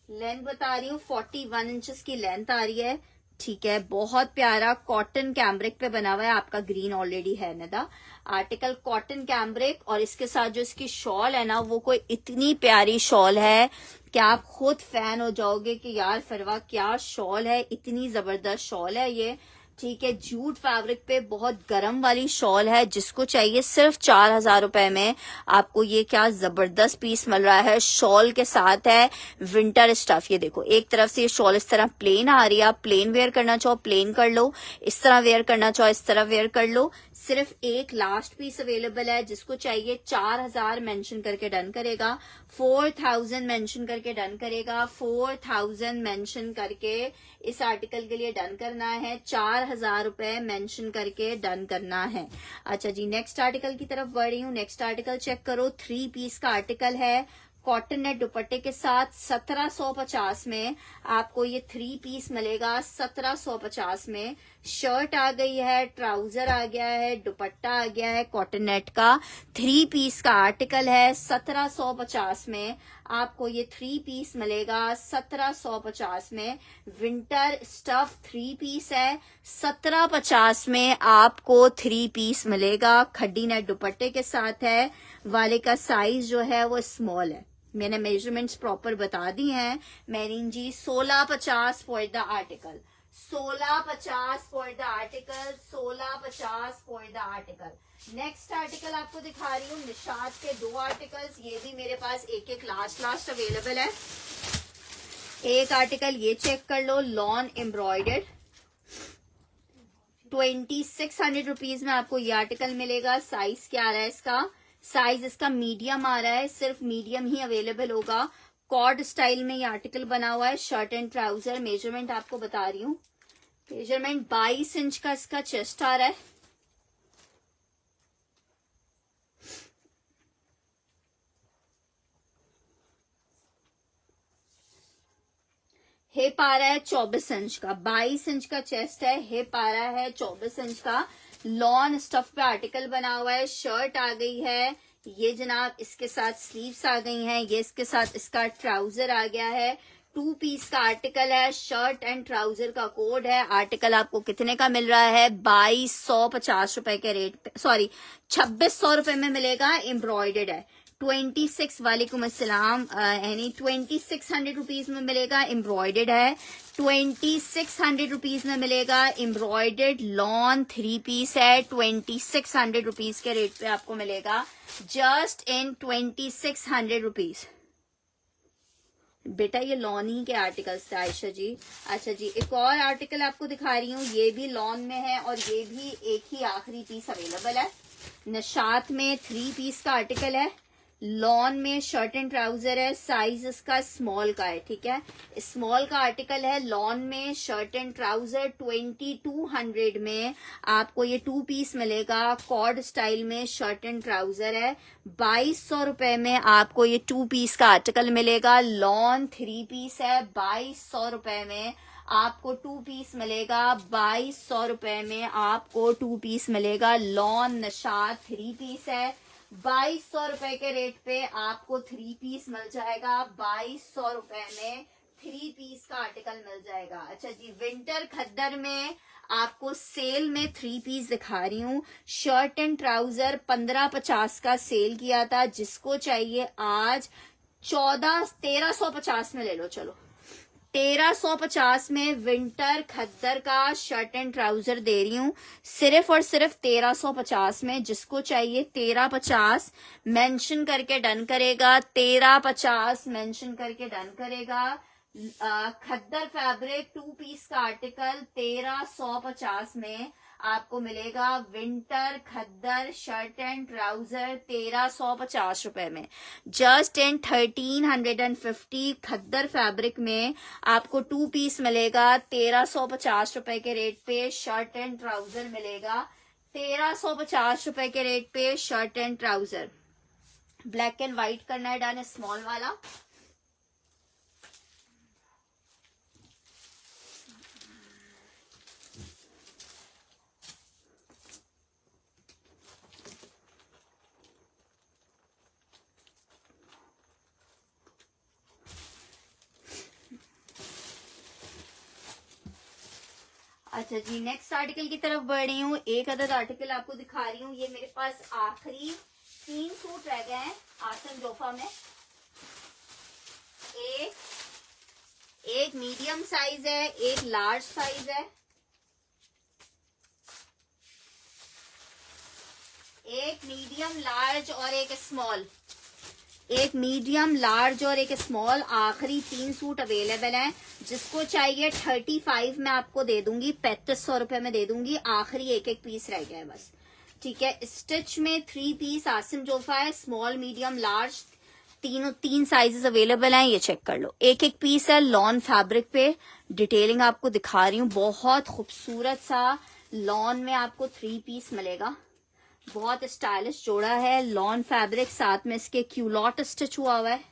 लेंथ बता रही हूँ 41 इंचेस की लेंथ आ रही है। ठीक है, बहुत प्यारा कॉटन कैम्ब्रिक पे बना हुआ है। आपका ग्रीन ऑलरेडी है नदा। आर्टिकल कॉटन कैम्ब्रिक और इसके साथ जो इसकी शॉल है ना, वो कोई इतनी प्यारी शॉल है कि आप खुद फैन हो जाओगे कि यार फरवा क्या शॉल है, इतनी जबरदस्त शॉल है ये। ठीक है, जूट फैब्रिक पे बहुत गर्म वाली शॉल है। जिसको चाहिए सिर्फ 4,000 रुपए में आपको ये क्या जबरदस्त पीस मिल रहा है। शॉल के साथ है विंटर स्टफ। ये देखो, एक तरफ से ये शॉल इस तरह प्लेन आ रही है। आप प्लेन वेयर करना चाहो प्लेन कर लो, इस तरह वेयर करना चाहो इस तरह वेयर कर लो। सिर्फ एक लास्ट पीस अवेलेबल है, जिसको चाहिए 4,000 मेंशन करके डन करेगा, 4,000 मेंशन करके डन करेगा, 4,000 मेंशन करके इस आर्टिकल के लिए डन करना है। 4,000 रुपए मेंशन करके डन करना है। अच्छा जी, नेक्स्ट आर्टिकल की तरफ बढ़ रही हूँ। नेक्स्ट आर्टिकल चेक करो, 3 पीस का आर्टिकल है कॉटन नेट दुपट्टे के साथ। 1750 में आपको ये 3 पीस मिलेगा, 1750 में। शर्ट आ गई है, ट्राउजर आ गया है, दुपट्टा आ गया है कॉटन नेट का। 3 पीस का आर्टिकल है, 1750 में आपको ये 3 पीस मिलेगा, 1750 में। विंटर स्टफ 3 पीस है, 1750 में आपको 3 पीस मिलेगा। खड्डी नेट दुपट्टे के साथ है। वाले का साइज जो है वो स्मॉल है। मैंने मेजरमेंट्स प्रॉपर बता दी हैं मैरिन जी। 1650 for the article, 1650 for the article, 1650 for the article. Next article आपको दिखा रही हूँ, निशात के 2 आर्टिकल्स। ये भी मेरे पास एक लास्ट अवेलेबल है। एक आर्टिकल ये चेक कर लो, लॉन एम्ब्रॉयडर्ड, 2600 रुपीज में आपको ये आर्टिकल मिलेगा। साइज क्या आ रहा है इसका? साइज इसका मीडियम आ रहा है, सिर्फ मीडियम ही अवेलेबल होगा। कॉर्ड स्टाइल में ये आर्टिकल बना हुआ है, शर्ट एंड ट्राउजर। मेजरमेंट आपको बता रही हूँ, मेजरमेंट 22 इंच का इसका चेस्ट आ रहा है। हिप आ रहा है 24 इंच का, 22 इंच का चेस्ट है, हिप आ रहा है 24 इंच का। लॉन स्टफ पे आर्टिकल बना हुआ है। शर्ट आ गई है ये जनाब, इसके साथ स्लीव्स आ गई हैं। ये इसके साथ इसका ट्राउजर आ गया है। 2 पीस का आर्टिकल है, शर्ट एंड ट्राउजर का कोड है। आर्टिकल आपको कितने का मिल रहा है? 2250 रुपए के रेट पे, सॉरी 2600 रुपए में मिलेगा। एम्ब्रॉयडर्ड है, 26 वालेकुम अस्सलाम, यानी 2600 रुपीज में मिलेगा, एम्ब्रॉयडर्ड है। 2600 रुपीज में मिलेगा, एम्ब्रॉयडर्ड लॉन 3 पीस है। 2600 रुपीज के रेट पे आपको मिलेगा, जस्ट इन 2600 रुपीज। बेटा ये लॉन ही के आर्टिकल्स थे आयशा जी। अच्छा जी, एक और आर्टिकल आपको दिखा रही हूँ, ये भी लॉन में है और ये भी एक ही आखिरी पीस अवेलेबल है। निशात में 3 पीस का आर्टिकल है, लॉन में शर्ट एंड ट्राउजर है, साइज इसका स्मॉल का है, ठीक है, स्मॉल का आर्टिकल है। लॉन में शर्ट एंड ट्राउजर 2200 में आपको ये 2 पीस मिलेगा, कॉर्ड स्टाइल में शर्ट एंड ट्राउजर है। 2200 रुपए में आपको ये 2 पीस का आर्टिकल मिलेगा, लॉन 3 पीस है। 2200 रुपए में आपको 2 पीस मिलेगा, 2200 रुपए में आपको 2 पीस मिलेगा, लॉन निशात 3 पीस है। 2200 रुपए के रेट पे आपको 3 पीस मिल जाएगा, 2200 रुपए में 3 पीस का आर्टिकल मिल जाएगा। अच्छा जी, विंटर खद्दर में आपको सेल में 3 पीस दिखा रही हूँ। शर्ट एंड ट्राउजर 1550 का सेल किया था, जिसको चाहिए आज 1350 में ले लो। चलो 1350 में विंटर खद्दर का शर्ट एंड ट्राउजर दे रही हूँ, सिर्फ और सिर्फ 1350 में। जिसको चाहिए 1350 मेंशन करके डन करेगा, 1350 मेंशन करके डन करेगा। खद्दर फैब्रिक 2 पीस का आर्टिकल 1350 में आपको मिलेगा, winter khaddar shirt and trouser 1350 रुपए में, जस्ट इन 1350 खद्दर फैब्रिक में आपको 2 पीस मिलेगा, 1350 रुपए के रेट पे शर्ट एंड ट्राउजर मिलेगा, 1350 रुपए के रेट पे shirt and trouser. Black and white करना है डन, स्मॉल वाला। अच्छा जी, नेक्स्ट आर्टिकल की तरफ बढ़ रही हूँ। एक अदद आर्टिकल आपको दिखा रही हूँ। ये मेरे पास आखिरी 3 सूट रह गए हैं आसन जोफा में। एक मीडियम साइज है, एक लार्ज साइज है, एक मीडियम लार्ज और एक स्मॉल। एक मीडियम लार्ज और एक स्मॉल, आखिरी 3 सूट अवेलेबल हैं। जिसको चाहिए 35 में आपको दे दूंगी, 3500 रुपए में दे दूंगी। आखिरी एक पीस रह गया है बस, ठीक है। स्टिच में 3 पीस आसिम जोफा है, small medium large, 3 sizes available हैं। ये चेक कर लो, एक पीस है लॉन फैब्रिक पे। डिटेलिंग आपको दिखा रही हूँ, बहुत खूबसूरत सा लॉन में आपको 3 पीस मिलेगा। बहुत स्टाइलिश जोड़ा है, लॉन फैब्रिक, साथ में इसके क्यूलॉट स्टिच हुआ है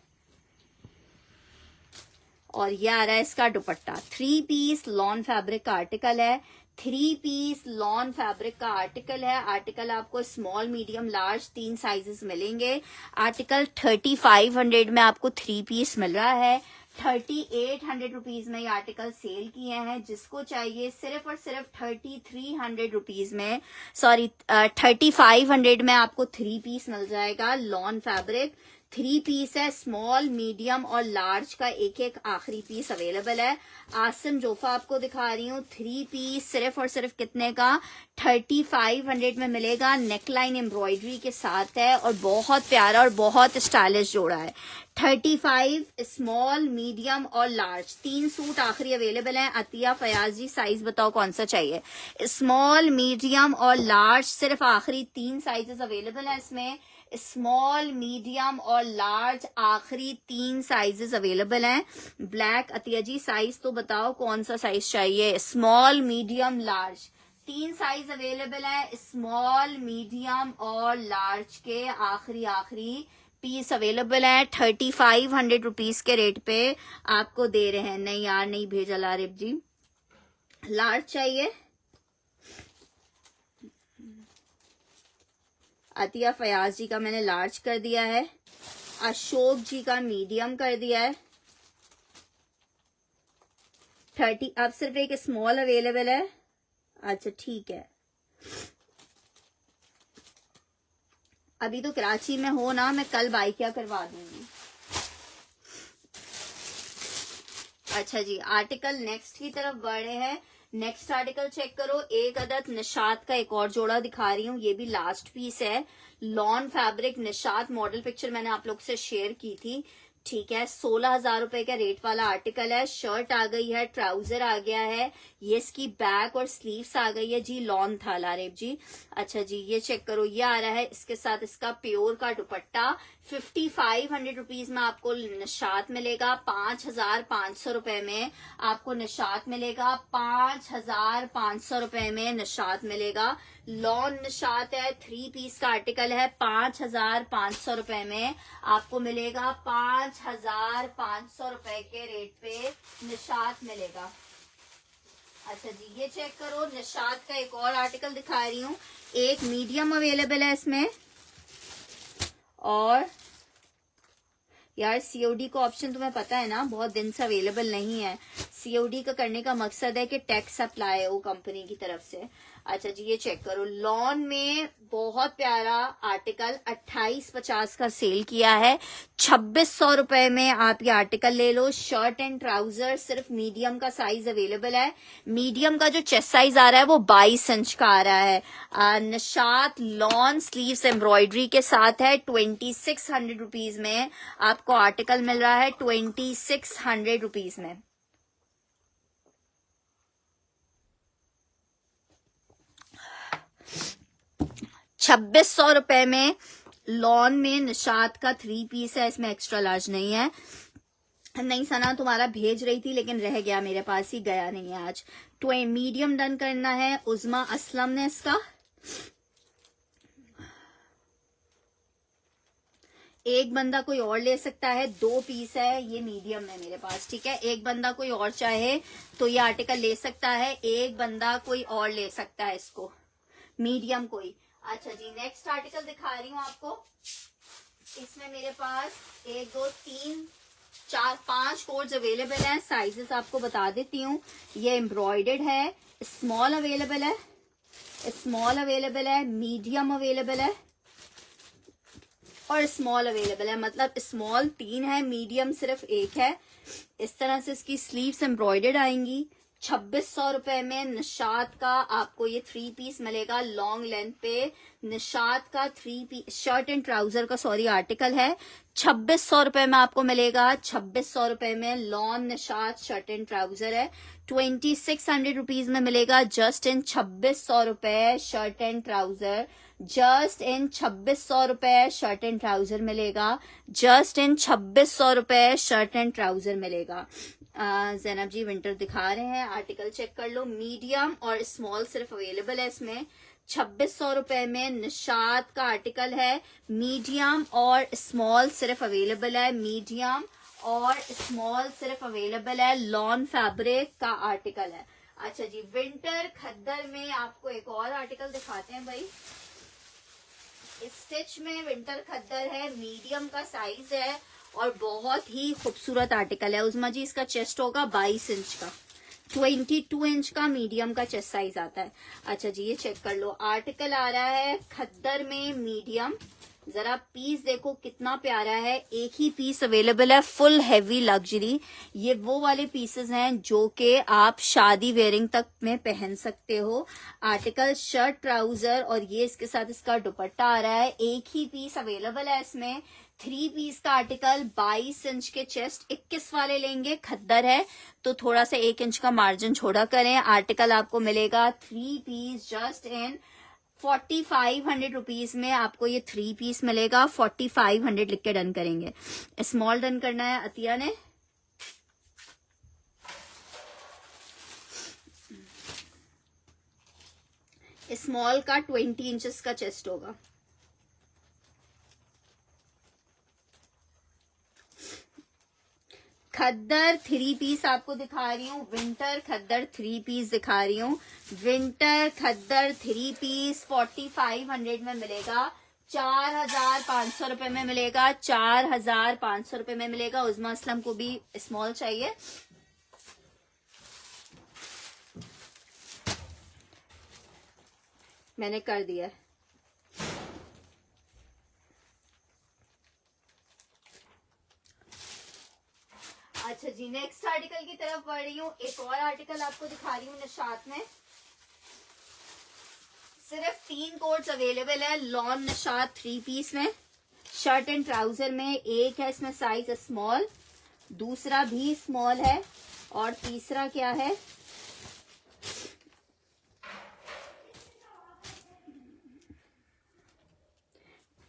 और ये आ रहा है इसका दुपट्टा। 3 पीस लॉन फैब्रिक का आर्टिकल है, 3 पीस लॉन फैब्रिक का आर्टिकल है। आर्टिकल आपको स्मॉल मीडियम लार्ज 3 साइजेस मिलेंगे। आर्टिकल 3500 में आपको 3 पीस मिल रहा है। 3800 रुपीज में ये आर्टिकल सेल किए हैं। जिसको चाहिए सिर्फ और सिर्फ 3300 रुपीज में, सॉरी 3500 में आपको 3 पीस मिल जाएगा। लॉन फैब्रिक 3 पीस है, स्मॉल मीडियम और लार्ज का एक आखिरी पीस अवेलेबल है। आसिम जोफा आपको दिखा रही हूँ, 3 पीस सिर्फ और सिर्फ कितने का, 3500 में मिलेगा। नेकलाइन एम्ब्रॉयडरी के साथ है और बहुत प्यारा और बहुत स्टाइलिश जोड़ा है। 35 स्मॉल मीडियम और लार्ज 3 सूट आखिरी अवेलेबल हैं। अतिया फयाज जी, साइज बताओ कौन सा चाहिए। स्मॉल मीडियम और लार्ज सिर्फ आखिरी 3 साइजेस अवेलेबल है इसमें। स्मॉल मीडियम और लार्ज आखिरी 3 साइजेस अवेलेबल हैं। ब्लैक अतिया जी, साइज तो बताओ कौन सा साइज चाहिए। Small medium large 3 size available है, स्मॉल मीडियम और लार्ज के आखिरी पीस अवेलेबल है। 3500 रुपीज के रेट पे आपको दे रहे हैं। नहीं यार, नहीं भेजा लारिब जी, लार्ज चाहिए। अतिया फयाज जी का मैंने लार्ज कर दिया है, अशोक जी का मीडियम कर दिया है। 30 अब सिर्फ एक स्मॉल अवेलेबल है। अच्छा ठीक है, अभी तो कराची में हो ना, मैं कल बाई क्या करवा दूंगी। अच्छा जी, आर्टिकल नेक्स्ट की तरफ बढ़े हैं। नेक्स्ट आर्टिकल चेक करो। एक अदद निशात का एक और जोड़ा दिखा रही हूँ, ये भी लास्ट पीस है। Lawn fabric Nishat model picture मैंने आप लोग से शेयर की थी, ठीक है। 16,000 रुपए का रेट वाला आर्टिकल है। शर्ट आ गई है, ट्राउजर आ गया है, ये इसकी बैक और स्लीव्स आ गई है जी। लॉन था लारेब जी। अच्छा जी, ये चेक करो, ये आ रहा है इसके साथ इसका प्योर का दुपट्टा। 5500 रुपीज में आपको निशात मिलेगा। 5,500 रुपए में आपको निशात मिलेगा। 5,500 रुपए में निशात मिलेगा। लॉन निशात है, 3 पीस का आर्टिकल है। 5,500 रुपए में आपको मिलेगा। 5,500 रुपए के रेट पे निशात मिलेगा। अच्छा जी, ये चेक करो, निशात का एक और आर्टिकल दिखा रही हूँ। एक मीडियम अवेलेबल है इसमें, और यार सीओडी का ऑप्शन तुम्हें पता है ना, बहुत दिन से अवेलेबल नहीं है। सीओडी का करने का मकसद है कि टैक्स अप्लाई हो कंपनी की तरफ से। अच्छा जी, ये चेक करो, लॉन में बहुत प्यारा आर्टिकल 2850 का सेल किया है। 2600 रुपए में आप ये आर्टिकल ले लो। शर्ट एंड ट्राउजर सिर्फ मीडियम का साइज अवेलेबल है। मीडियम का जो चेस्ट साइज आ रहा है वो 22 इंच का आ रहा है। निशात लॉन स्लीव्स एम्ब्रॉयडरी के साथ है। 2600 रुपीज में आपको आर्टिकल मिल रहा है। 2600 रुपीज में। 2600 रुपए में लॉन में निशात का 3 पीस है। इसमें एक्स्ट्रा लार्ज नहीं है। नहीं सना, तुम्हारा भेज रही थी लेकिन रह गया मेरे पास ही, गया नहीं है आज। मीडियम डन करना है। उज़मा असलम ने इसका एक बंदा कोई और ले सकता है। 2 पीस है, ये मीडियम है मेरे पास, ठीक है। एक बंदा कोई और चाहे तो ये आर्टिकल ले सकता है। एक बंदा कोई और ले सकता है इसको, मीडियम कोई। अच्छा जी, नेक्स्ट आर्टिकल दिखा रही हूँ आपको। इसमें मेरे पास 1 2 3 4 5 कोड्स अवेलेबल हैं। साइजेस आपको बता देती हूँ। ये एम्ब्रॉयडर्ड है। स्मॉल अवेलेबल है, स्मॉल अवेलेबल है, मीडियम अवेलेबल है और स्मॉल अवेलेबल है। मतलब स्मॉल 3 है, मीडियम सिर्फ 1 है। इस तरह से इसकी स्लीव्स एम्ब्रॉयडर्ड आएंगी। 2600 रुपए में निशात का आपको ये 3 पीस मिलेगा। लॉन्ग लेंथ पे निशात का 3 पीस शर्ट एंड ट्राउजर का आर्टिकल है। 2600 रुपए में आपको मिलेगा। 2600 रुपए में lawn Nishat shirt and trouser है। 2600 रुपीज में मिलेगा। जस्ट इन 2600 रुपए shirt and trouser. Just in 2600 रुपए शर्ट एंड ट्राउजर मिलेगा। जस्ट इन 2600 रुपए शर्ट एंड ट्राउजर मिलेगा। जैनब जी विंटर दिखा रहे हैं, आर्टिकल चेक कर लो। मीडियम और स्मॉल सिर्फ अवेलेबल है इसमें। 2600 रुपए में निशात का आर्टिकल है। मीडियम और स्मॉल सिर्फ अवेलेबल है। मीडियम और स्मॉल सिर्फ अवेलेबल है। लॉन फैब्रिक का आर्टिकल है। अच्छा जी, विंटर खद्दर में आपको एक और आर्टिकल दिखाते हैं भाई। स्टिच में विंटर खद्दर है, मीडियम का साइज है और बहुत ही खूबसूरत आर्टिकल है। उज़मा जी, इसका चेस्ट होगा 22 इंच का। 22 इंच का मीडियम का चेस्ट साइज आता है। अच्छा जी, ये चेक कर लो, आर्टिकल आ रहा है खद्दर में मीडियम। जरा पीस देखो कितना प्यारा है। एक ही पीस अवेलेबल है, फुल हैवी लग्जरी। ये वो वाले पीसेस हैं जो कि आप शादी वेयरिंग तक में पहन सकते हो। आर्टिकल शर्ट ट्राउजर और ये इसके साथ इसका दुपट्टा आ रहा है। एक ही पीस अवेलेबल है इसमें। 3 पीस का आर्टिकल 22 इंच के चेस्ट। 21 वाले लेंगे, खद्दर है तो थोड़ा सा 1 इंच का मार्जिन छोड़ा करें। आर्टिकल आपको मिलेगा 3 पीस जस्ट इन 4500 रुपीज में आपको ये 3 पीस मिलेगा। 4500 लिख के डन करेंगे। स्मॉल डन करना है अतिया ने। स्मॉल का 20 इंचेस का चेस्ट होगा। खद्दर 3 पीस आपको दिखा रही हूँ। विंटर खद्दर 3 पीस दिखा रही हूँ। विंटर खद्दर 3 पीस 4500 में मिलेगा। 4500 रुपए में मिलेगा। 4500 रुपए में मिलेगा। उज़मा असलम को भी स्मॉल चाहिए। मैंने कर दिया। जी नेक्स्ट आर्टिकल की तरफ बढ़ रही हूँ। एक और आर्टिकल आपको दिखा रही हूँ निशात में। सिर्फ 3 कोड्स अवेलेबल है लॉन निशात 3 पीस में, शर्ट एंड ट्राउजर में। एक है इसमें साइज स्मॉल, दूसरा भी स्मॉल है, और तीसरा क्या है,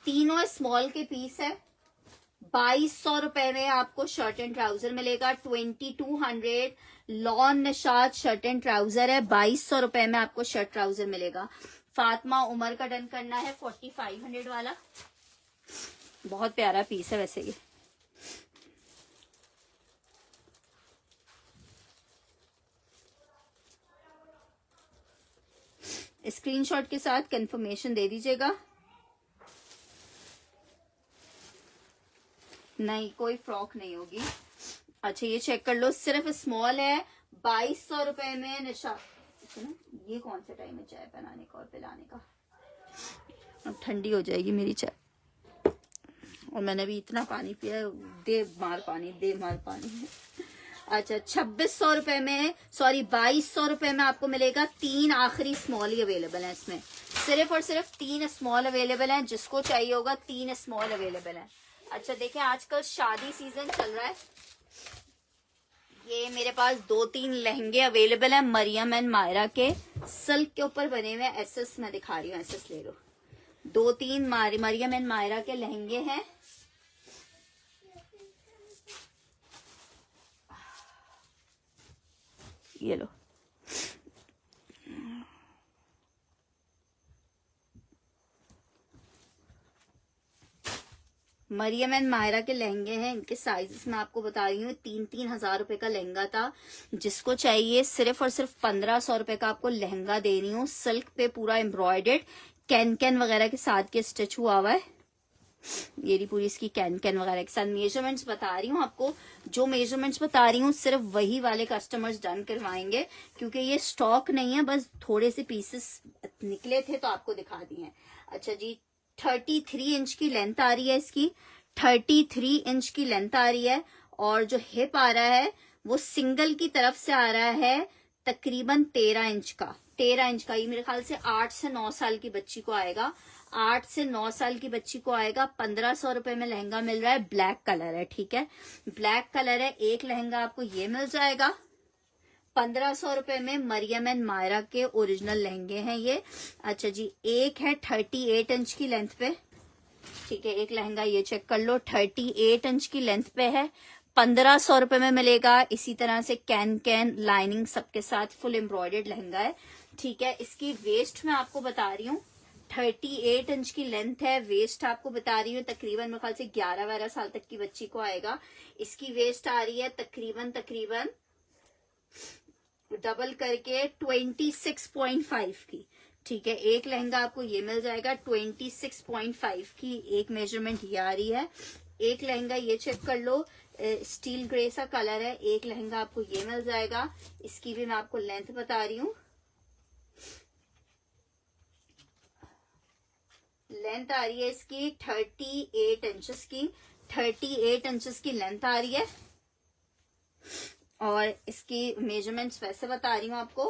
तीनों स्मॉल के पीस है। 2200 रुपए में आपको शर्ट एंड ट्राउजर मिलेगा। 2200 lawn Nishat shirt and trouser है। 2200 रुपए में आपको शर्ट ट्राउजर मिलेगा। फातिमा उमर का डन करना है 4500 वाला। बहुत प्यारा पीस है वैसे ये। स्क्रीनशॉट के साथ कंफर्मेशन दे दीजिएगा। नहीं कोई फ्रॉक नहीं होगी। अच्छा ये चेक कर लो, सिर्फ स्मॉल है। 2200 रुपए में निशा। ये कौन सा टाइम है चाय बनाने का और पिलाने का? अब ठंडी हो जाएगी मेरी चाय, और मैंने भी इतना पानी पिया है। दे मार पानी। अच्छा 2600 रुपए में, सॉरी 2200 रुपए में आपको मिलेगा। 3 आखिरी स्मॉल ही अवेलेबल है इसमें। सिर्फ और सिर्फ 3 स्मॉल अवेलेबल हैं। जिसको चाहिए होगा 3 स्मॉल अवेलेबल है। अच्छा देखें आजकल शादी सीजन चल रहा है। ये मेरे पास 2-3 लहंगे अवेलेबल हैं मरियम एंड मायरा के, सिल्क के ऊपर बने हुए। एसएस मैं दिखा रही हूँ, एसएस ले लो। 2-3 मरियम एंड मायरा के लहंगे हैं। ये लो, मरियम एंड मायरा के लहंगे हैं। इनके साइजेस मैं आपको बता रही हूँ। 3-3 हजार रुपए का लहंगा था। जिसको चाहिए सिर्फ और सिर्फ 1500 रुपए का आपको लहंगा दे रही हूँ। सिल्क पे पूरा एम्ब्रॉयडर्ड, कैन वगैरह के साथ के स्टिच हुआ हुआ है। ये रही पूरी इसकी कैन वगैरह के साथ। मेजरमेंट्स बता रही हूँ आपको, जो मेजरमेंट्स बता रही हूँ सिर्फ वही वाले कस्टमर्स डन करवाएंगे, क्योंकि ये स्टॉक नहीं है, बस थोड़े से पीसेस निकले थे तो आपको दिखा दिए हैं। अच्छा जी 33 इंच की लेंथ आ रही है इसकी। 33 इंच की लेंथ आ रही है, और जो हिप आ रहा है वो सिंगल की तरफ से आ रहा है तकरीबन 13 इंच का। 13 इंच का, ये मेरे ख्याल से 8 से 9 साल की बच्ची को आएगा। 8 से 9 साल की बच्ची को आएगा। 1500 रुपए में लहंगा मिल रहा है। ब्लैक कलर है, ठीक है, ब्लैक कलर है। एक लहंगा आपको ये मिल जाएगा 1500 रुपए में। मरियम एंड मायरा के ओरिजिनल लहंगे हैं ये। अच्छा जी एक है 38 इंच की लेंथ पे, ठीक है। एक लहंगा ये चेक कर लो, 38 इंच की लेंथ पे है। 1500 रुपए में मिलेगा। इसी तरह से कैन लाइनिंग सबके साथ फुल एम्ब्रॉयडर्ड लहंगा है, ठीक है। इसकी वेस्ट मैं आपको बता रही हूँ, 38 इंच की लेंथ है। वेस्ट आपको बता रही हूँ तकरीबन मेरे ख्याल से 11-12 साल तक की बच्ची को आएगा। इसकी वेस्ट आ रही है तकरीबन डबल करके 26.5 की, ठीक है। एक लहंगा आपको ये मिल जाएगा 26.5 की। एक मेजरमेंट ये आ रही है। एक लहंगा ये चेक कर लो, स्टील ग्रे सा कलर है। एक लहंगा आपको ये मिल जाएगा। इसकी भी मैं आपको लेंथ बता रही हूँ। लेंथ आ रही है इसकी 38 इंचेस की। 38 इंचेस की लेंथ आ रही है, और इसकी मेजरमेंट्स वैसे बता रही हूँ आपको,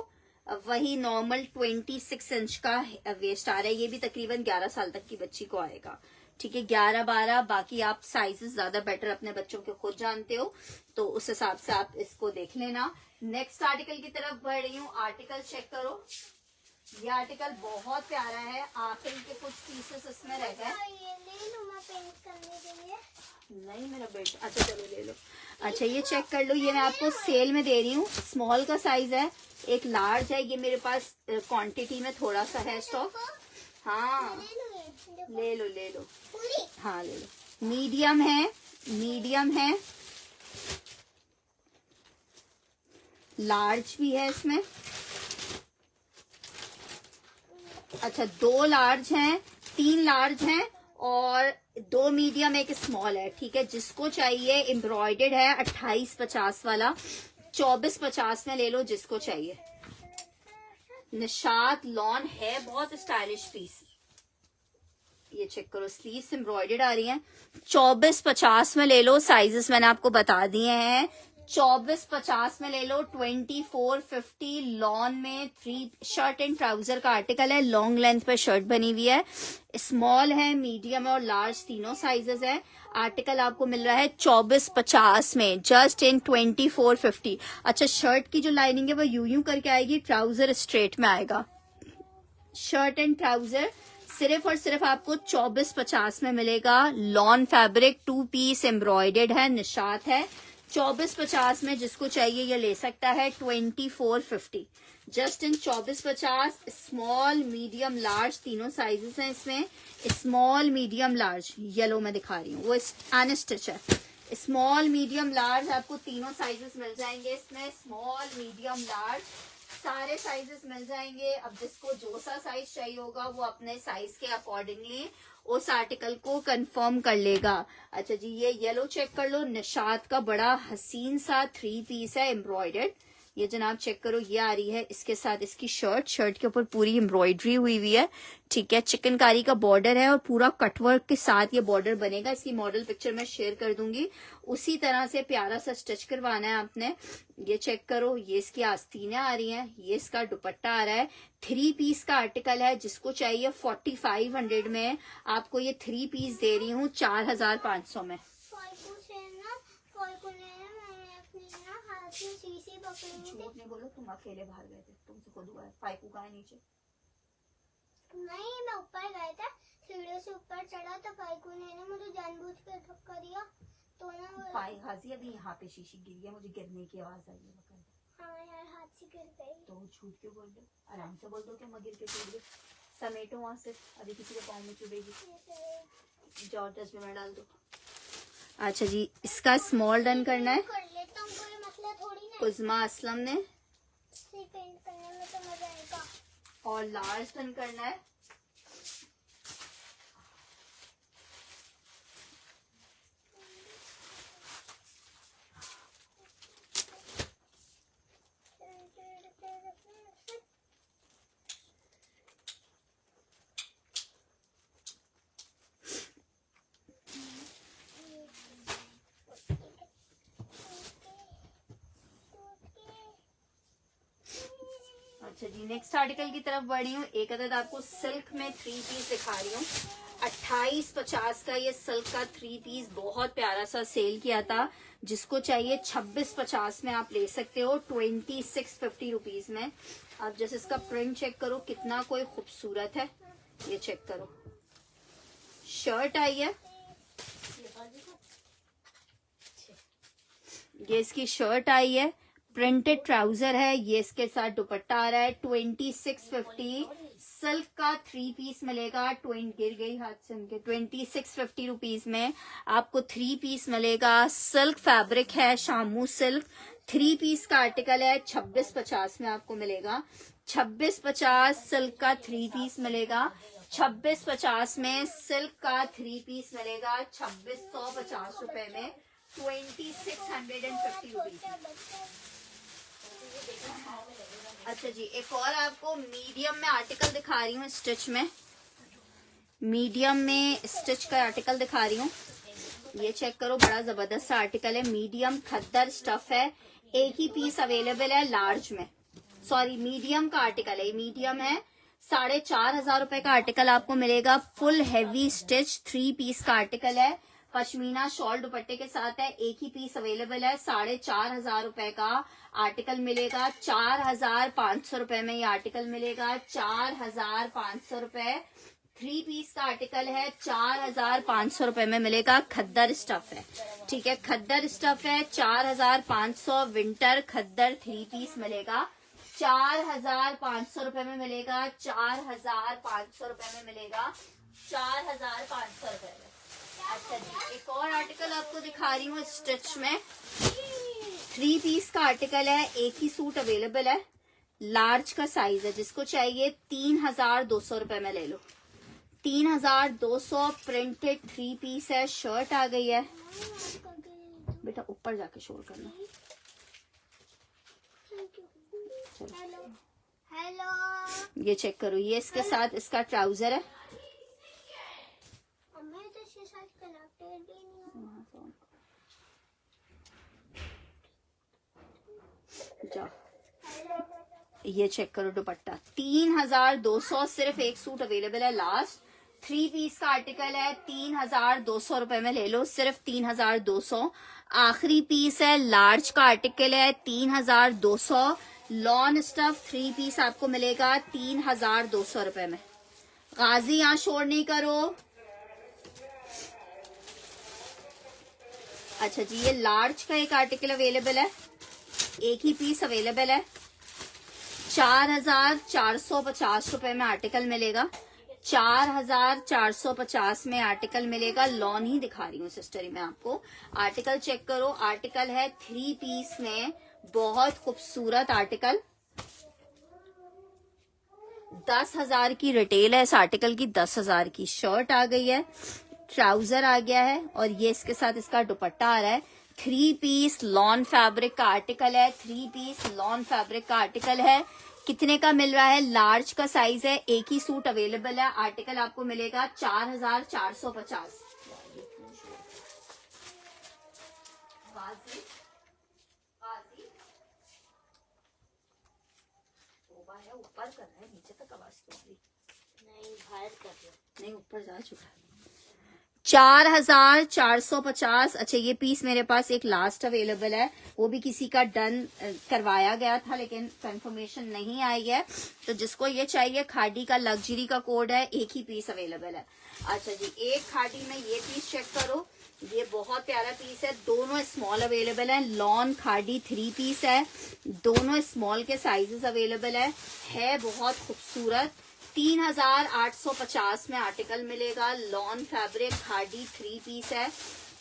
वही नॉर्मल 26 इंच का वेस्ट आ रहा है। ये भी तकरीबन 11 साल तक की बच्ची को आएगा, ठीक है। 11-12, बाकी आप साइजेस ज्यादा बेटर अपने बच्चों के खुद जानते हो, तो उस हिसाब से आप इसको देख लेना। नेक्स्ट आर्टिकल की तरफ बढ़ रही हूँ। आर्टिकल चेक करो, ये आर्टिकल बहुत प्यारा है। आखिरी के कुछ पीसेस इसमें रह गए। नहीं मेरा बेटा, अच्छा चलो ले लो। अच्छा ये चेक कर लो, ये मैं आपको सेल में दे रही हूँ। स्मॉल का साइज है, एक लार्ज है। ये मेरे पास क्वांटिटी में थोड़ा सा है स्टॉक। हाँ ले लो हाँ ले लो। मीडियम है, लार्ज भी है इसमें। अच्छा 2 लार्ज हैं, 3 लार्ज हैं, और 2 मीडियम, एक स्मॉल है, ठीक है। जिसको चाहिए एम्ब्रॉयडर्ड है 2850 वाला, 2450 में ले लो जिसको चाहिए। निशात लॉन है, बहुत स्टाइलिश पीस। ये चेक करो, स्लीव्स एम्ब्रॉयडर्ड आ रही हैं। 2450 में ले लो। साइजेस मैंने आपको बता दिए हैं, 2450 में ले लो, 2450 लॉन में 3 शर्ट एंड ट्राउजर का आर्टिकल है, लॉन्ग लेंथ पे शर्ट बनी हुई है, स्मॉल है, मीडियम और लार्ज तीनों साइजेस है। आर्टिकल आपको मिल रहा है 2450 में, जस्ट इन 2450। अच्छा, शर्ट की जो लाइनिंग है वो यूं करके आएगी, ट्राउजर स्ट्रेट में आएगा। शर्ट एंड ट्राउजर सिर्फ और सिर्फ आपको 2450 में मिलेगा। लॉन फैब्रिक 2 पीस एम्ब्रॉयडेड है, निशात है। 2450 में जिसको चाहिए ये ले सकता है। 2450 just in 2450। Small medium large तीनों साइजेस हैं इसमें। स्मॉल मीडियम लार्ज येलो में दिखा रही हूँ, वो अनस्टिच है। स्मॉल मीडियम लार्ज आपको तीनों साइजेस मिल जाएंगे इसमें। स्मॉल मीडियम लार्ज सारे साइजेस मिल जाएंगे। अब जिसको जो सा साइज चाहिए होगा वो अपने साइज के अकॉर्डिंगली उस आर्टिकल को कंफर्म कर लेगा। अच्छा जी, ये येलो चेक कर लो, निशात का बड़ा हसीन सा 3 पीस है एम्ब्रॉयडर्ड। ये जनाब चेक करो, ये आ रही है इसके साथ इसकी शर्ट। शर्ट के ऊपर पूरी एम्ब्रॉयडरी हुई हुई है, ठीक है। चिकनकारी का बॉर्डर है और पूरा कटवर्क के साथ ये बॉर्डर बनेगा। इसकी मॉडल पिक्चर मैं शेयर कर दूंगी। उसी तरह से प्यारा सा स्टिच करवाना है आपने। ये चेक करो, ये इसकी आस्तीनें आ रही हैं, ये इसका दुपट्टा आ रहा है। 3 पीस का आर्टिकल है, जिसको चाहिए 4500 में आपको ये 3 पीस दे रही हूँ 4500 में। झूठ नहीं बोलो, तुम अकेले बाहर गए थे, तुमसे खुद हुआ है। पाइपू कहाँ है नीचे? नहीं, मैं ऊपर गया था, सीढ़ियों से ऊपर चढ़ा तो पाइकू ने ना मुझे जानबूझ कर धक्का दिया तो ना पाई हाजी अभी यहाँ पे शीशी गिरी है, मुझे गिरने की आवाज आई है। हाँ यार, हाथ से गिर गई। तो झूठ क्यों बोल दो, आराम से बोल दो कि मैं गिर के टूट गई। समेटो वहां से, अभी किसी के पाँव में चुभेगी। जाओ डस्टबिन में डाल दो। अच्छा जी, इसका स्मॉल डन करना है। कर लेता हूँ, कोई मसला थोड़ी ना। उज़मा असलम ने पेंट करने में तो मजा आएगा। और लार्ज डन करना है। अच्छा जी, नेक्स्ट आर्टिकल की तरफ बढ़ी हूँ। एक अदद आपको सिल्क में 3 पीस दिखा रही हूँ। 2850 का ये सिल्क का 3 पीस बहुत प्यारा सा सेल किया था। जिसको चाहिए 2650 में आप ले सकते हो, 2650 रुपीज में। आप जैसे इसका प्रिंट चेक करो कितना कोई खूबसूरत है, ये चेक करो। शर्ट आई है, ये इसकी शर्ट आई है। प्रिंटेड ट्राउजर है, ये इसके साथ दुपट्टा आ रहा है। 2650 सिल्क का 3 पीस मिलेगा। गिर गई हाथ से उनके। 2650 रुपीज में आपको 3 पीस मिलेगा। सिल्क फैब्रिक है, शामू सिल्क। 3 पीस का आर्टिकल है, 2650 में आपको मिलेगा। 2650 सिल्क का 3 पीस मिलेगा। 2650 में सिल्क का 3 पीस मिलेगा। 2650 रुपए में 2650 रुपीज। अच्छा जी, एक और आपको मीडियम में आर्टिकल दिखा रही हूँ स्टिच में। मीडियम में स्टिच का आर्टिकल दिखा रही हूँ, ये चेक करो, बड़ा जबरदस्त सा आर्टिकल है। मीडियम खद्दर स्टफ है, एक ही पीस अवेलेबल है लार्ज में। सॉरी, मीडियम का आर्टिकल है, मीडियम है। 4500 रुपए का आर्टिकल आपको मिलेगा। फुल हैवी स्टिच 3 पीस का आर्टिकल है। पश्मीना शॉल दुपट्टे के साथ है, एक ही पीस अवेलेबल है। 4500 रुपए का आर्टिकल मिलेगा। 4500 रुपए में ये आर्टिकल मिलेगा। 4500 रुपए 3 पीस का आर्टिकल है। 4500 रुपए में मिलेगा। खद्दर स्टफ है, ठीक है, खद्दर स्टफ है। 4500 विंटर खद्दर 3 पीस मिलेगा। 4500 रुपए में मिलेगा। 4500 रुपए में मिलेगा। 4500 रुपए में। अच्छा जी, एक और आर्टिकल आपको दिखा रही हूँ स्टिच में। 3 पीस का आर्टिकल है, एक ही सूट अवेलेबल है। लार्ज का साइज है, जिसको चाहिए 3200 रुपए में ले लो। 3200 प्रिंटेड 3 पीस है। शर्ट आ गई है बेटा, ऊपर जाके शोर करना। हेलो हेलो, ये चेक करो, ये इसके साथ इसका ट्राउजर है। मैं तो इसके साथ कनेक्टेड भी नहीं हूँ। जाओ, ये चेक करो दुपट्टा 3200, सिर्फ एक सूट अवेलेबल है लास्ट। 3 पीस का आर्टिकल है, 3200 रुपए में ले लो, सिर्फ 3200। आखिरी पीस है, लार्ज का आर्टिकल है, 3200। लॉन स्टफ 3 पीस आपको मिलेगा 3200 रुपए में। गाजी यहाँ शोर नहीं करो। अच्छा जी, ये लार्ज का एक आर्टिकल अवेलेबल है, एक ही पीस अवेलेबल है, 4450 रुपए में आर्टिकल मिलेगा, 4450 में आर्टिकल मिलेगा। लॉन ही दिखा रही हूँ सिस्टरी मैं आपको। आर्टिकल चेक करो, आर्टिकल है 3 पीस में, बहुत खूबसूरत आर्टिकल। 10,000 की रिटेल है इस आर्टिकल की, 10,000 की शर्ट आ गई है, ट्राउजर आ गया है, और ये इसके साथ इसका दुपट्टा आ रहा है। 3 पीस लॉन फैब्रिक का आर्टिकल है, 3 पीस लॉन फैब्रिक का आर्टिकल है। कितने का मिल रहा है? लार्ज का साइज है, एक ही सूट अवेलेबल है। आर्टिकल आपको मिलेगा 4450। ऊपर कर रहा है, नीचे तक आवाज क्यों आ रही? नहीं बाहर कर लो, नहीं ऊपर जा चुका है। 4450। अच्छा, ये पीस मेरे पास एक लास्ट अवेलेबल है, वो भी किसी का डन करवाया गया था लेकिन कंफर्मेशन नहीं आई है, तो जिसको ये चाहिए, खाड़ी का लग्जरी का कोड है, एक ही पीस अवेलेबल है। अच्छा जी, एक खाड़ी में ये पीस चेक करो, ये बहुत प्यारा पीस है, दोनों स्मॉल अवेलेबल है। लॉन खाड़ी 3 पीस है, दोनों स्मॉल के साइजेस अवेलेबल है बहुत खूबसूरत। 3850 में आर्टिकल मिलेगा। लॉन फैब्रिक खाड़ी 3 पीस है,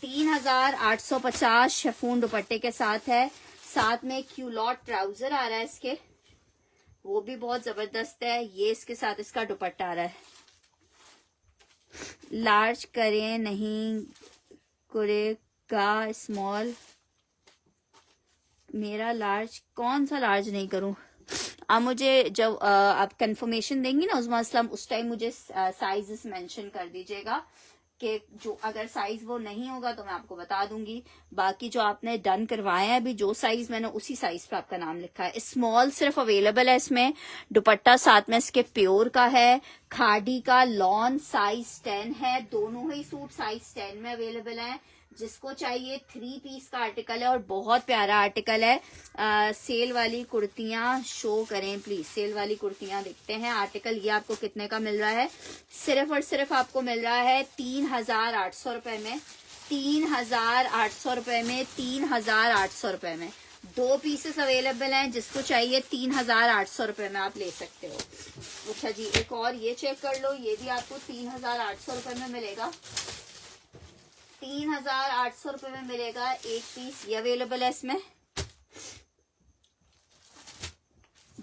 3850 शिफॉन दुपट्टे के साथ है। साथ में क्यूलॉट ट्राउजर आ रहा है इसके, वो भी बहुत जबरदस्त है। ये इसके साथ इसका दुपट्टा आ रहा है। लार्ज करें नहीं करेगा स्मॉल, मेरा लार्ज कौन सा लार्ज नहीं करूं? आप मुझे जब आप कंफर्मेशन देंगी ना उस्मा असलम, उस टाइम मुझे साइजेस मेंशन कर दीजिएगा कि जो अगर साइज वो नहीं होगा तो मैं आपको बता दूंगी। बाकी जो आपने डन करवाए हैं अभी, जो साइज मैंने उसी साइज पे आपका नाम लिखा है। स्मॉल सिर्फ अवेलेबल है इसमें। दुपट्टा साथ में इसके प्योर का है, खाड़ी का। लॉन साइज 10 है, दोनों ही सूट साइज 10 में अवेलेबल है। जिसको चाहिए 3 पीस का आर्टिकल है और बहुत प्यारा आर्टिकल है। सेल वाली कुर्तियां शो करें प्लीज, सेल वाली कुर्तियां देखते हैं। आर्टिकल ये आपको कितने का मिल रहा है? सिर्फ और सिर्फ आपको मिल रहा है 3800 रुपए में, 3800 रुपए में, 3800 रुपए में। 2 पीसेस अवेलेबल हैं, जिसको चाहिए 3800 रुपए में आप ले सकते हो। अच्छा जी, एक और ये चेक कर लो, ये भी आपको 3800 रुपए में मिलेगा। 3800 रुपए में मिलेगा एक पीस, ये अवेलेबल है इसमें।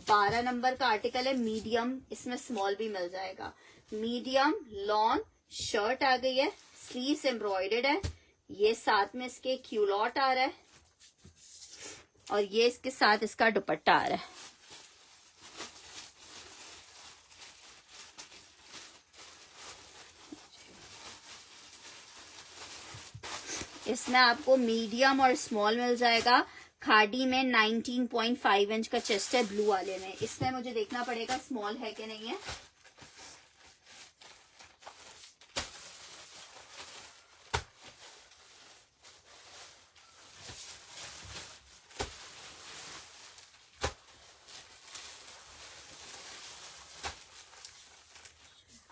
12 नंबर का आर्टिकल है, मीडियम, इसमें स्मॉल भी मिल जाएगा। मीडियम लॉन शर्ट आ गई है, स्लीव्स एम्ब्रॉयडर्ड है। ये साथ में इसके क्यूलॉट आ रहा है और ये इसके साथ इसका दुपट्टा आ रहा है। इसमें आपको मीडियम और स्मॉल मिल जाएगा। खाड़ी में 19.5 इंच का चेस्ट है, ब्लू वाले में। इसमें मुझे देखना पड़ेगा स्मॉल है कि नहीं है।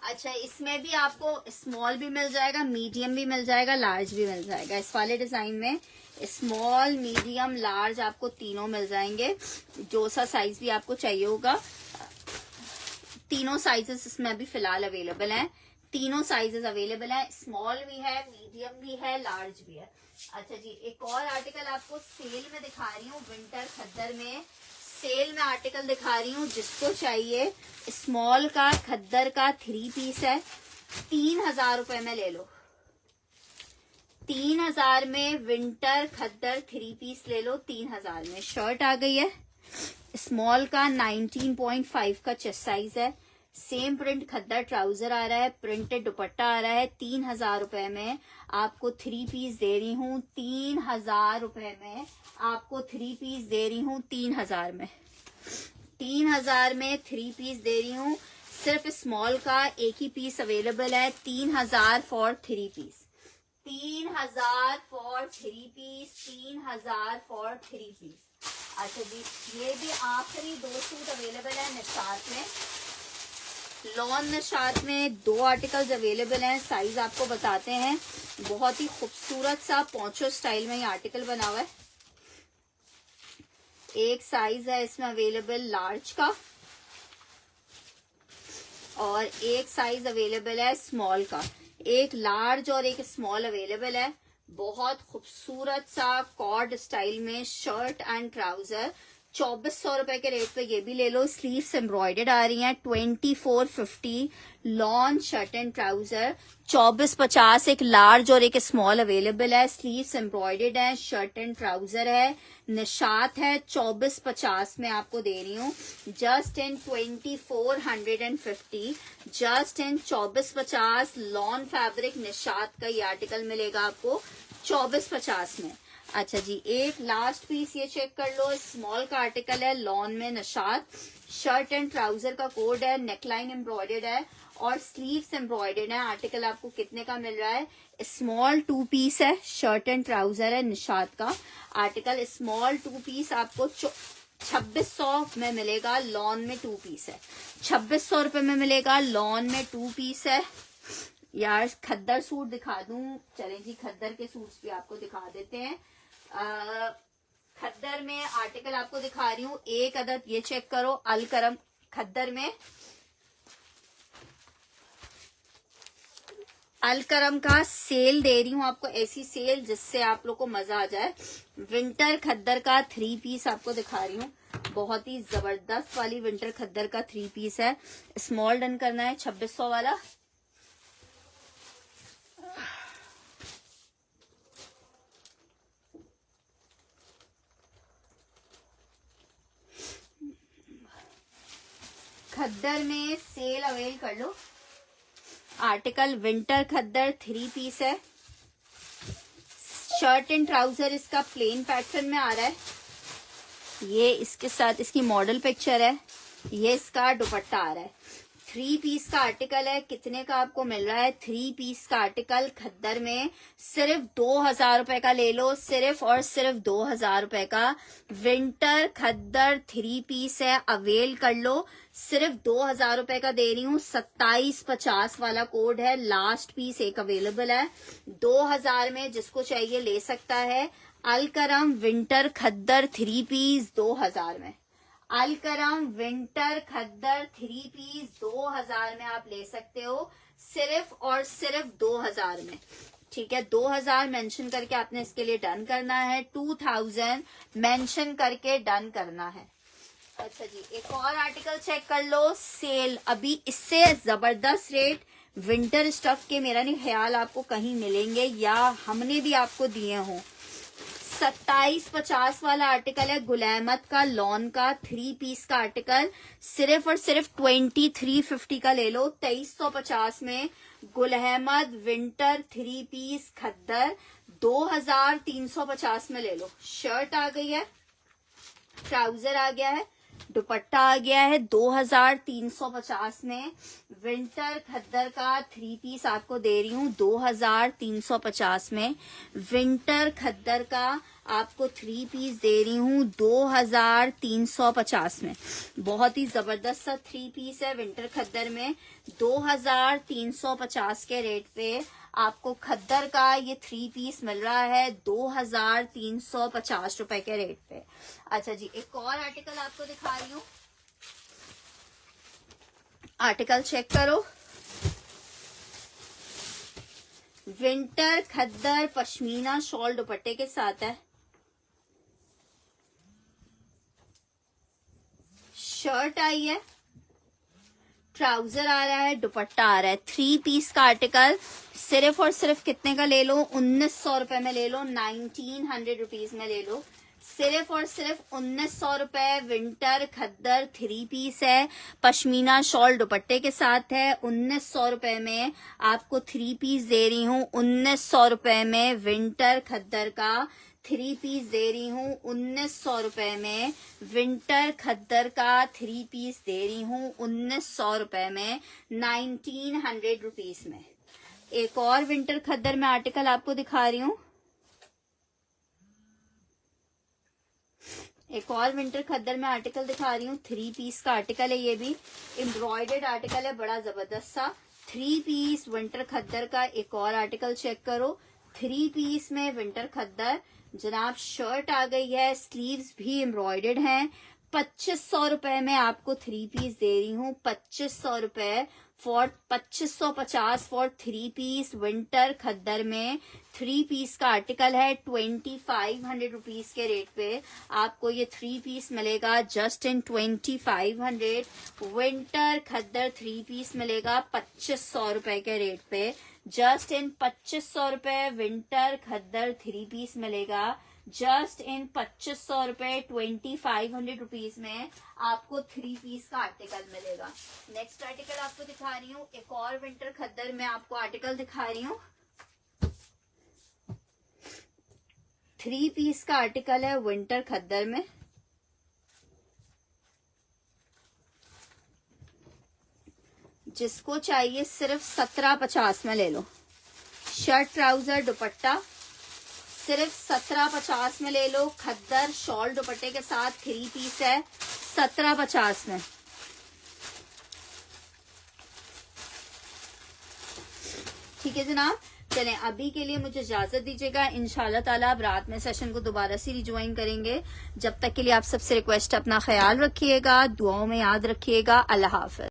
अच्छा, इसमें भी आपको स्मॉल भी मिल जाएगा, मीडियम भी मिल जाएगा, लार्ज भी मिल जाएगा। इस वाले डिजाइन में स्मॉल, मीडियम, लार्ज आपको तीनों मिल जाएंगे। जो सा साइज भी आपको चाहिए होगा, तीनों साइजेस इसमें अभी फिलहाल अवेलेबल हैं। तीनों साइजेस अवेलेबल हैं, स्मॉल भी है, मीडियम भी है, लार्ज भी है। अच्छा जी, एक और आर्टिकल आपको सेल में दिखा रही हूँ, विंटर खद्दर में सेल में आर्टिकल दिखा रही हूँ। जिसको चाहिए स्मॉल का खद्दर का 3 पीस है, 3000 रुपए में ले लो। 3000 में विंटर खद्दर 3 पीस ले लो, 3000 में। शर्ट आ गई है, स्मॉल का 19.5 का चेस्ट साइज है। सेम प्रिंट खद्दर ट्राउजर आ रहा है, प्रिंटेड दुपट्टा आ रहा है। 3000 रुपए में आपको 3 पीस दे रही हूँ। 3000 रुपए में आपको 3 पीस दे रही हूँ। 3000 में 3000 में 3 पीस दे रही हूँ। सिर्फ स्मॉल का एक ही पीस अवेलेबल है। 3000 for 3 piece. 3000 for 3 piece. 3000 for 3 piece. अच्छा जी, ये भी आखिरी 2 सूट अवेलेबल है निशात में। लॉन निशात में 2 आर्टिकल्स अवेलेबल हैं। साइज आपको बताते हैं। बहुत ही खूबसूरत सा पोंचो स्टाइल में ये आर्टिकल बना हुआ है। एक साइज है इसमें अवेलेबल लार्ज का और एक साइज अवेलेबल है स्मॉल का। एक लार्ज और एक स्मॉल अवेलेबल है। बहुत खूबसूरत सा कॉर्ड स्टाइल में शर्ट एंड ट्राउजर। 2400 रुपए के रेट पे ये भी ले लो। स्लीव्स एम्ब्रॉयडर्ड आ रही हैं। 2450 लॉन शर्ट एंड ट्राउजर। 2450 एक लार्ज और एक स्मॉल अवेलेबल है। स्लीव्स एम्ब्रॉयडर्ड है। शर्ट एंड ट्राउजर है। निशात है। 2450 में आपको दे रही हूँ। Just in 2450। Just in 2450 lawn fabric Nishat का ये आर्टिकल मिलेगा आपको 2450 में। अच्छा जी, एक लास्ट पीस ये चेक कर लो। स्मॉल का आर्टिकल है लॉन में निशात। शर्ट एंड ट्राउजर का कोड है। नेकलाइन एम्ब्रॉयडर्ड है और स्लीव्स एम्ब्रॉयडर्ड है। आर्टिकल आपको कितने का मिल रहा है? स्मॉल 2 पीस है। शर्ट एंड ट्राउजर है निशात का आर्टिकल। स्मॉल 2 पीस आपको 2600 में मिलेगा। लॉन में 2 पीस है। 2600 रुपए में मिलेगा। लॉन में 2 पीस है। यार खद्दर सूट दिखा दूं? चलें जी, खद्दर के सूट्स भी आपको दिखा देते हैं। खद्दर में आर्टिकल आपको दिखा रही हूँ। एक अदद ये चेक करो। अलकरम खद्दर में अलकरम का सेल दे रही हूँ आपको। ऐसी सेल जिससे आप लोग को मजा आ जाए। विंटर खद्दर का 3 पीस आपको दिखा रही हूँ। बहुत ही जबरदस्त वाली विंटर खद्दर का 3 पीस है। स्मॉल डन करना है 2600 वाला। खद्दर में सेल अवेल कर लो। आर्टिकल विंटर खद्दर 3 पीस है। शर्ट एंड ट्राउजर इसका प्लेन पैटर्न में आ रहा है। ये इसके साथ इसकी मॉडल पिक्चर है। ये इसका दुपट्टा आ रहा है। 3 पीस का आर्टिकल है। कितने का आपको मिल रहा है? 3 पीस का आर्टिकल खद्दर में सिर्फ 2000 रुपए का ले लो। सिर्फ और सिर्फ 2000 रुपए का विंटर खद्दर 3 पीस है। अवेल कर लो। सिर्फ 2000 रुपए का दे रही हूँ। 2750 वाला कोड है। लास्ट पीस एक अवेलेबल है। 2000 में जिसको चाहिए ले सकता है। अलकरम विंटर खद्दर 3 पीस 2000 में। अलकरम विंटर खद्दर 3 पीस 2000 में आप ले सकते हो। सिर्फ और सिर्फ 2000 में। ठीक है, 2000 मेंशन करके आपने इसके लिए डन करना है। 2000 मेंशन करके डन करना है। अच्छा जी, एक और आर्टिकल चेक कर लो। सेल अभी इससे जबरदस्त रेट विंटर स्टफ के मेरा नहीं ख्याल आपको कहीं मिलेंगे या हमने भी आपको दिए हों। 2750 वाला आर्टिकल है गुलैमत का लॉन का 3 पीस का आर्टिकल। सिर्फ और सिर्फ 2350 का ले लो। 2350 में गुलहमद विंटर 3 पीस खद्दर 2350 में ले लो। शर्ट आ गई है। ट्राउजर आ गया है। दुपट्टा आ गया है। 2350 में विंटर खद्दर का 3 पीस आपको दे रही हूँ। 2350 में विंटर खद्दर का आपको 3 पीस दे रही हूँ। 2350 में बहुत ही जबरदस्त सा 3 पीस है विंटर खद्दर में। 2350 के रेट पे आपको खद्दर का ये 3 पीस मिल रहा है 2350 रुपए के रेट पे। अच्छा जी, एक और आर्टिकल आपको दिखा रही हूँ। आर्टिकल चेक करो। विंटर खद्दर पश्मीना शॉल दुपट्टे के साथ है। शर्ट आई है। ट्राउजर आ रहा है। दुपट्टा आ रहा है। 3 पीस का आर्टिकल सिर्फ और सिर्फ कितने का ले लो? 1900 रुपए में ले लो। 1900 रुपीज में ले लो। सिर्फ और सिर्फ 1900 रुपए विंटर खद्दर 3 पीस है, पश्मीना शॉल दुपट्टे के साथ है। 1900 रुपए में आपको 3 पीस दे रही हूँ। 1900 रुपए में विंटर खद्दर का 3 पीस दे रही हूँ। 1900 रुपए में विंटर खद्दर का 3 पीस दे रही हूँ। 1900 रुपए में 1900 रुपीस में। एक और विंटर खद्दर में आर्टिकल आपको दिखा रही हूँ। एक और विंटर खद्दर में आर्टिकल दिखा रही हूँ। 3 पीस का आर्टिकल है, ये भी एम्ब्रॉयडर्ड आर्टिकल है, बड़ा जबरदस्त सा 3 पीस विंटर खद्दर का। एक और आर्टिकल चेक करो, 3 पीस में विंटर खद्दर जनाब। शर्ट आ गई है, स्लीव्स भी एम्ब्रॉयडर्ड हैं। 2500 रुपए में आपको 3 पीस दे रही हूँ। 2500 रुपए फॉर 2550 फॉर 3 पीस विंटर खद्दर में 3 पीस का आर्टिकल है। 2500 रुपीज के रेट पे आपको ये 3 पीस मिलेगा जस्ट इन 2500। विंटर खद्दर 3 पीस मिलेगा 2500 रुपए के रेट पे जस्ट इन 2500 रुपए। विंटर खद्दर 3 पीस मिलेगा जस्ट इन 2500 रुपए। 2500 रुपीज में आपको 3 पीस का आर्टिकल मिलेगा। नेक्स्ट आर्टिकल आपको दिखा रही हूँ, एक और विंटर खद्दर में आपको आर्टिकल दिखा रही हूँ। 3 पीस का आर्टिकल है विंटर खद्दर में। जिसको चाहिए सिर्फ 1750 में ले लो। शर्ट ट्राउजर दुपट्टा सिर्फ 1750 में ले लो। खद्दर शॉल दुपट्टे के साथ 3 पीस है 1750 में। ठीक है जनाब, चलें अभी के लिए मुझे इजाजत दीजिएगा। इंशाल्लाह ताला अब रात में सेशन को दोबारा से रिज्वाइन करेंगे। जब तक के लिए आप सबसे रिक्वेस्ट, अपना ख्याल रखिएगा, दुआओं में याद रखिएगा। अल्लाह हाफ़िज़।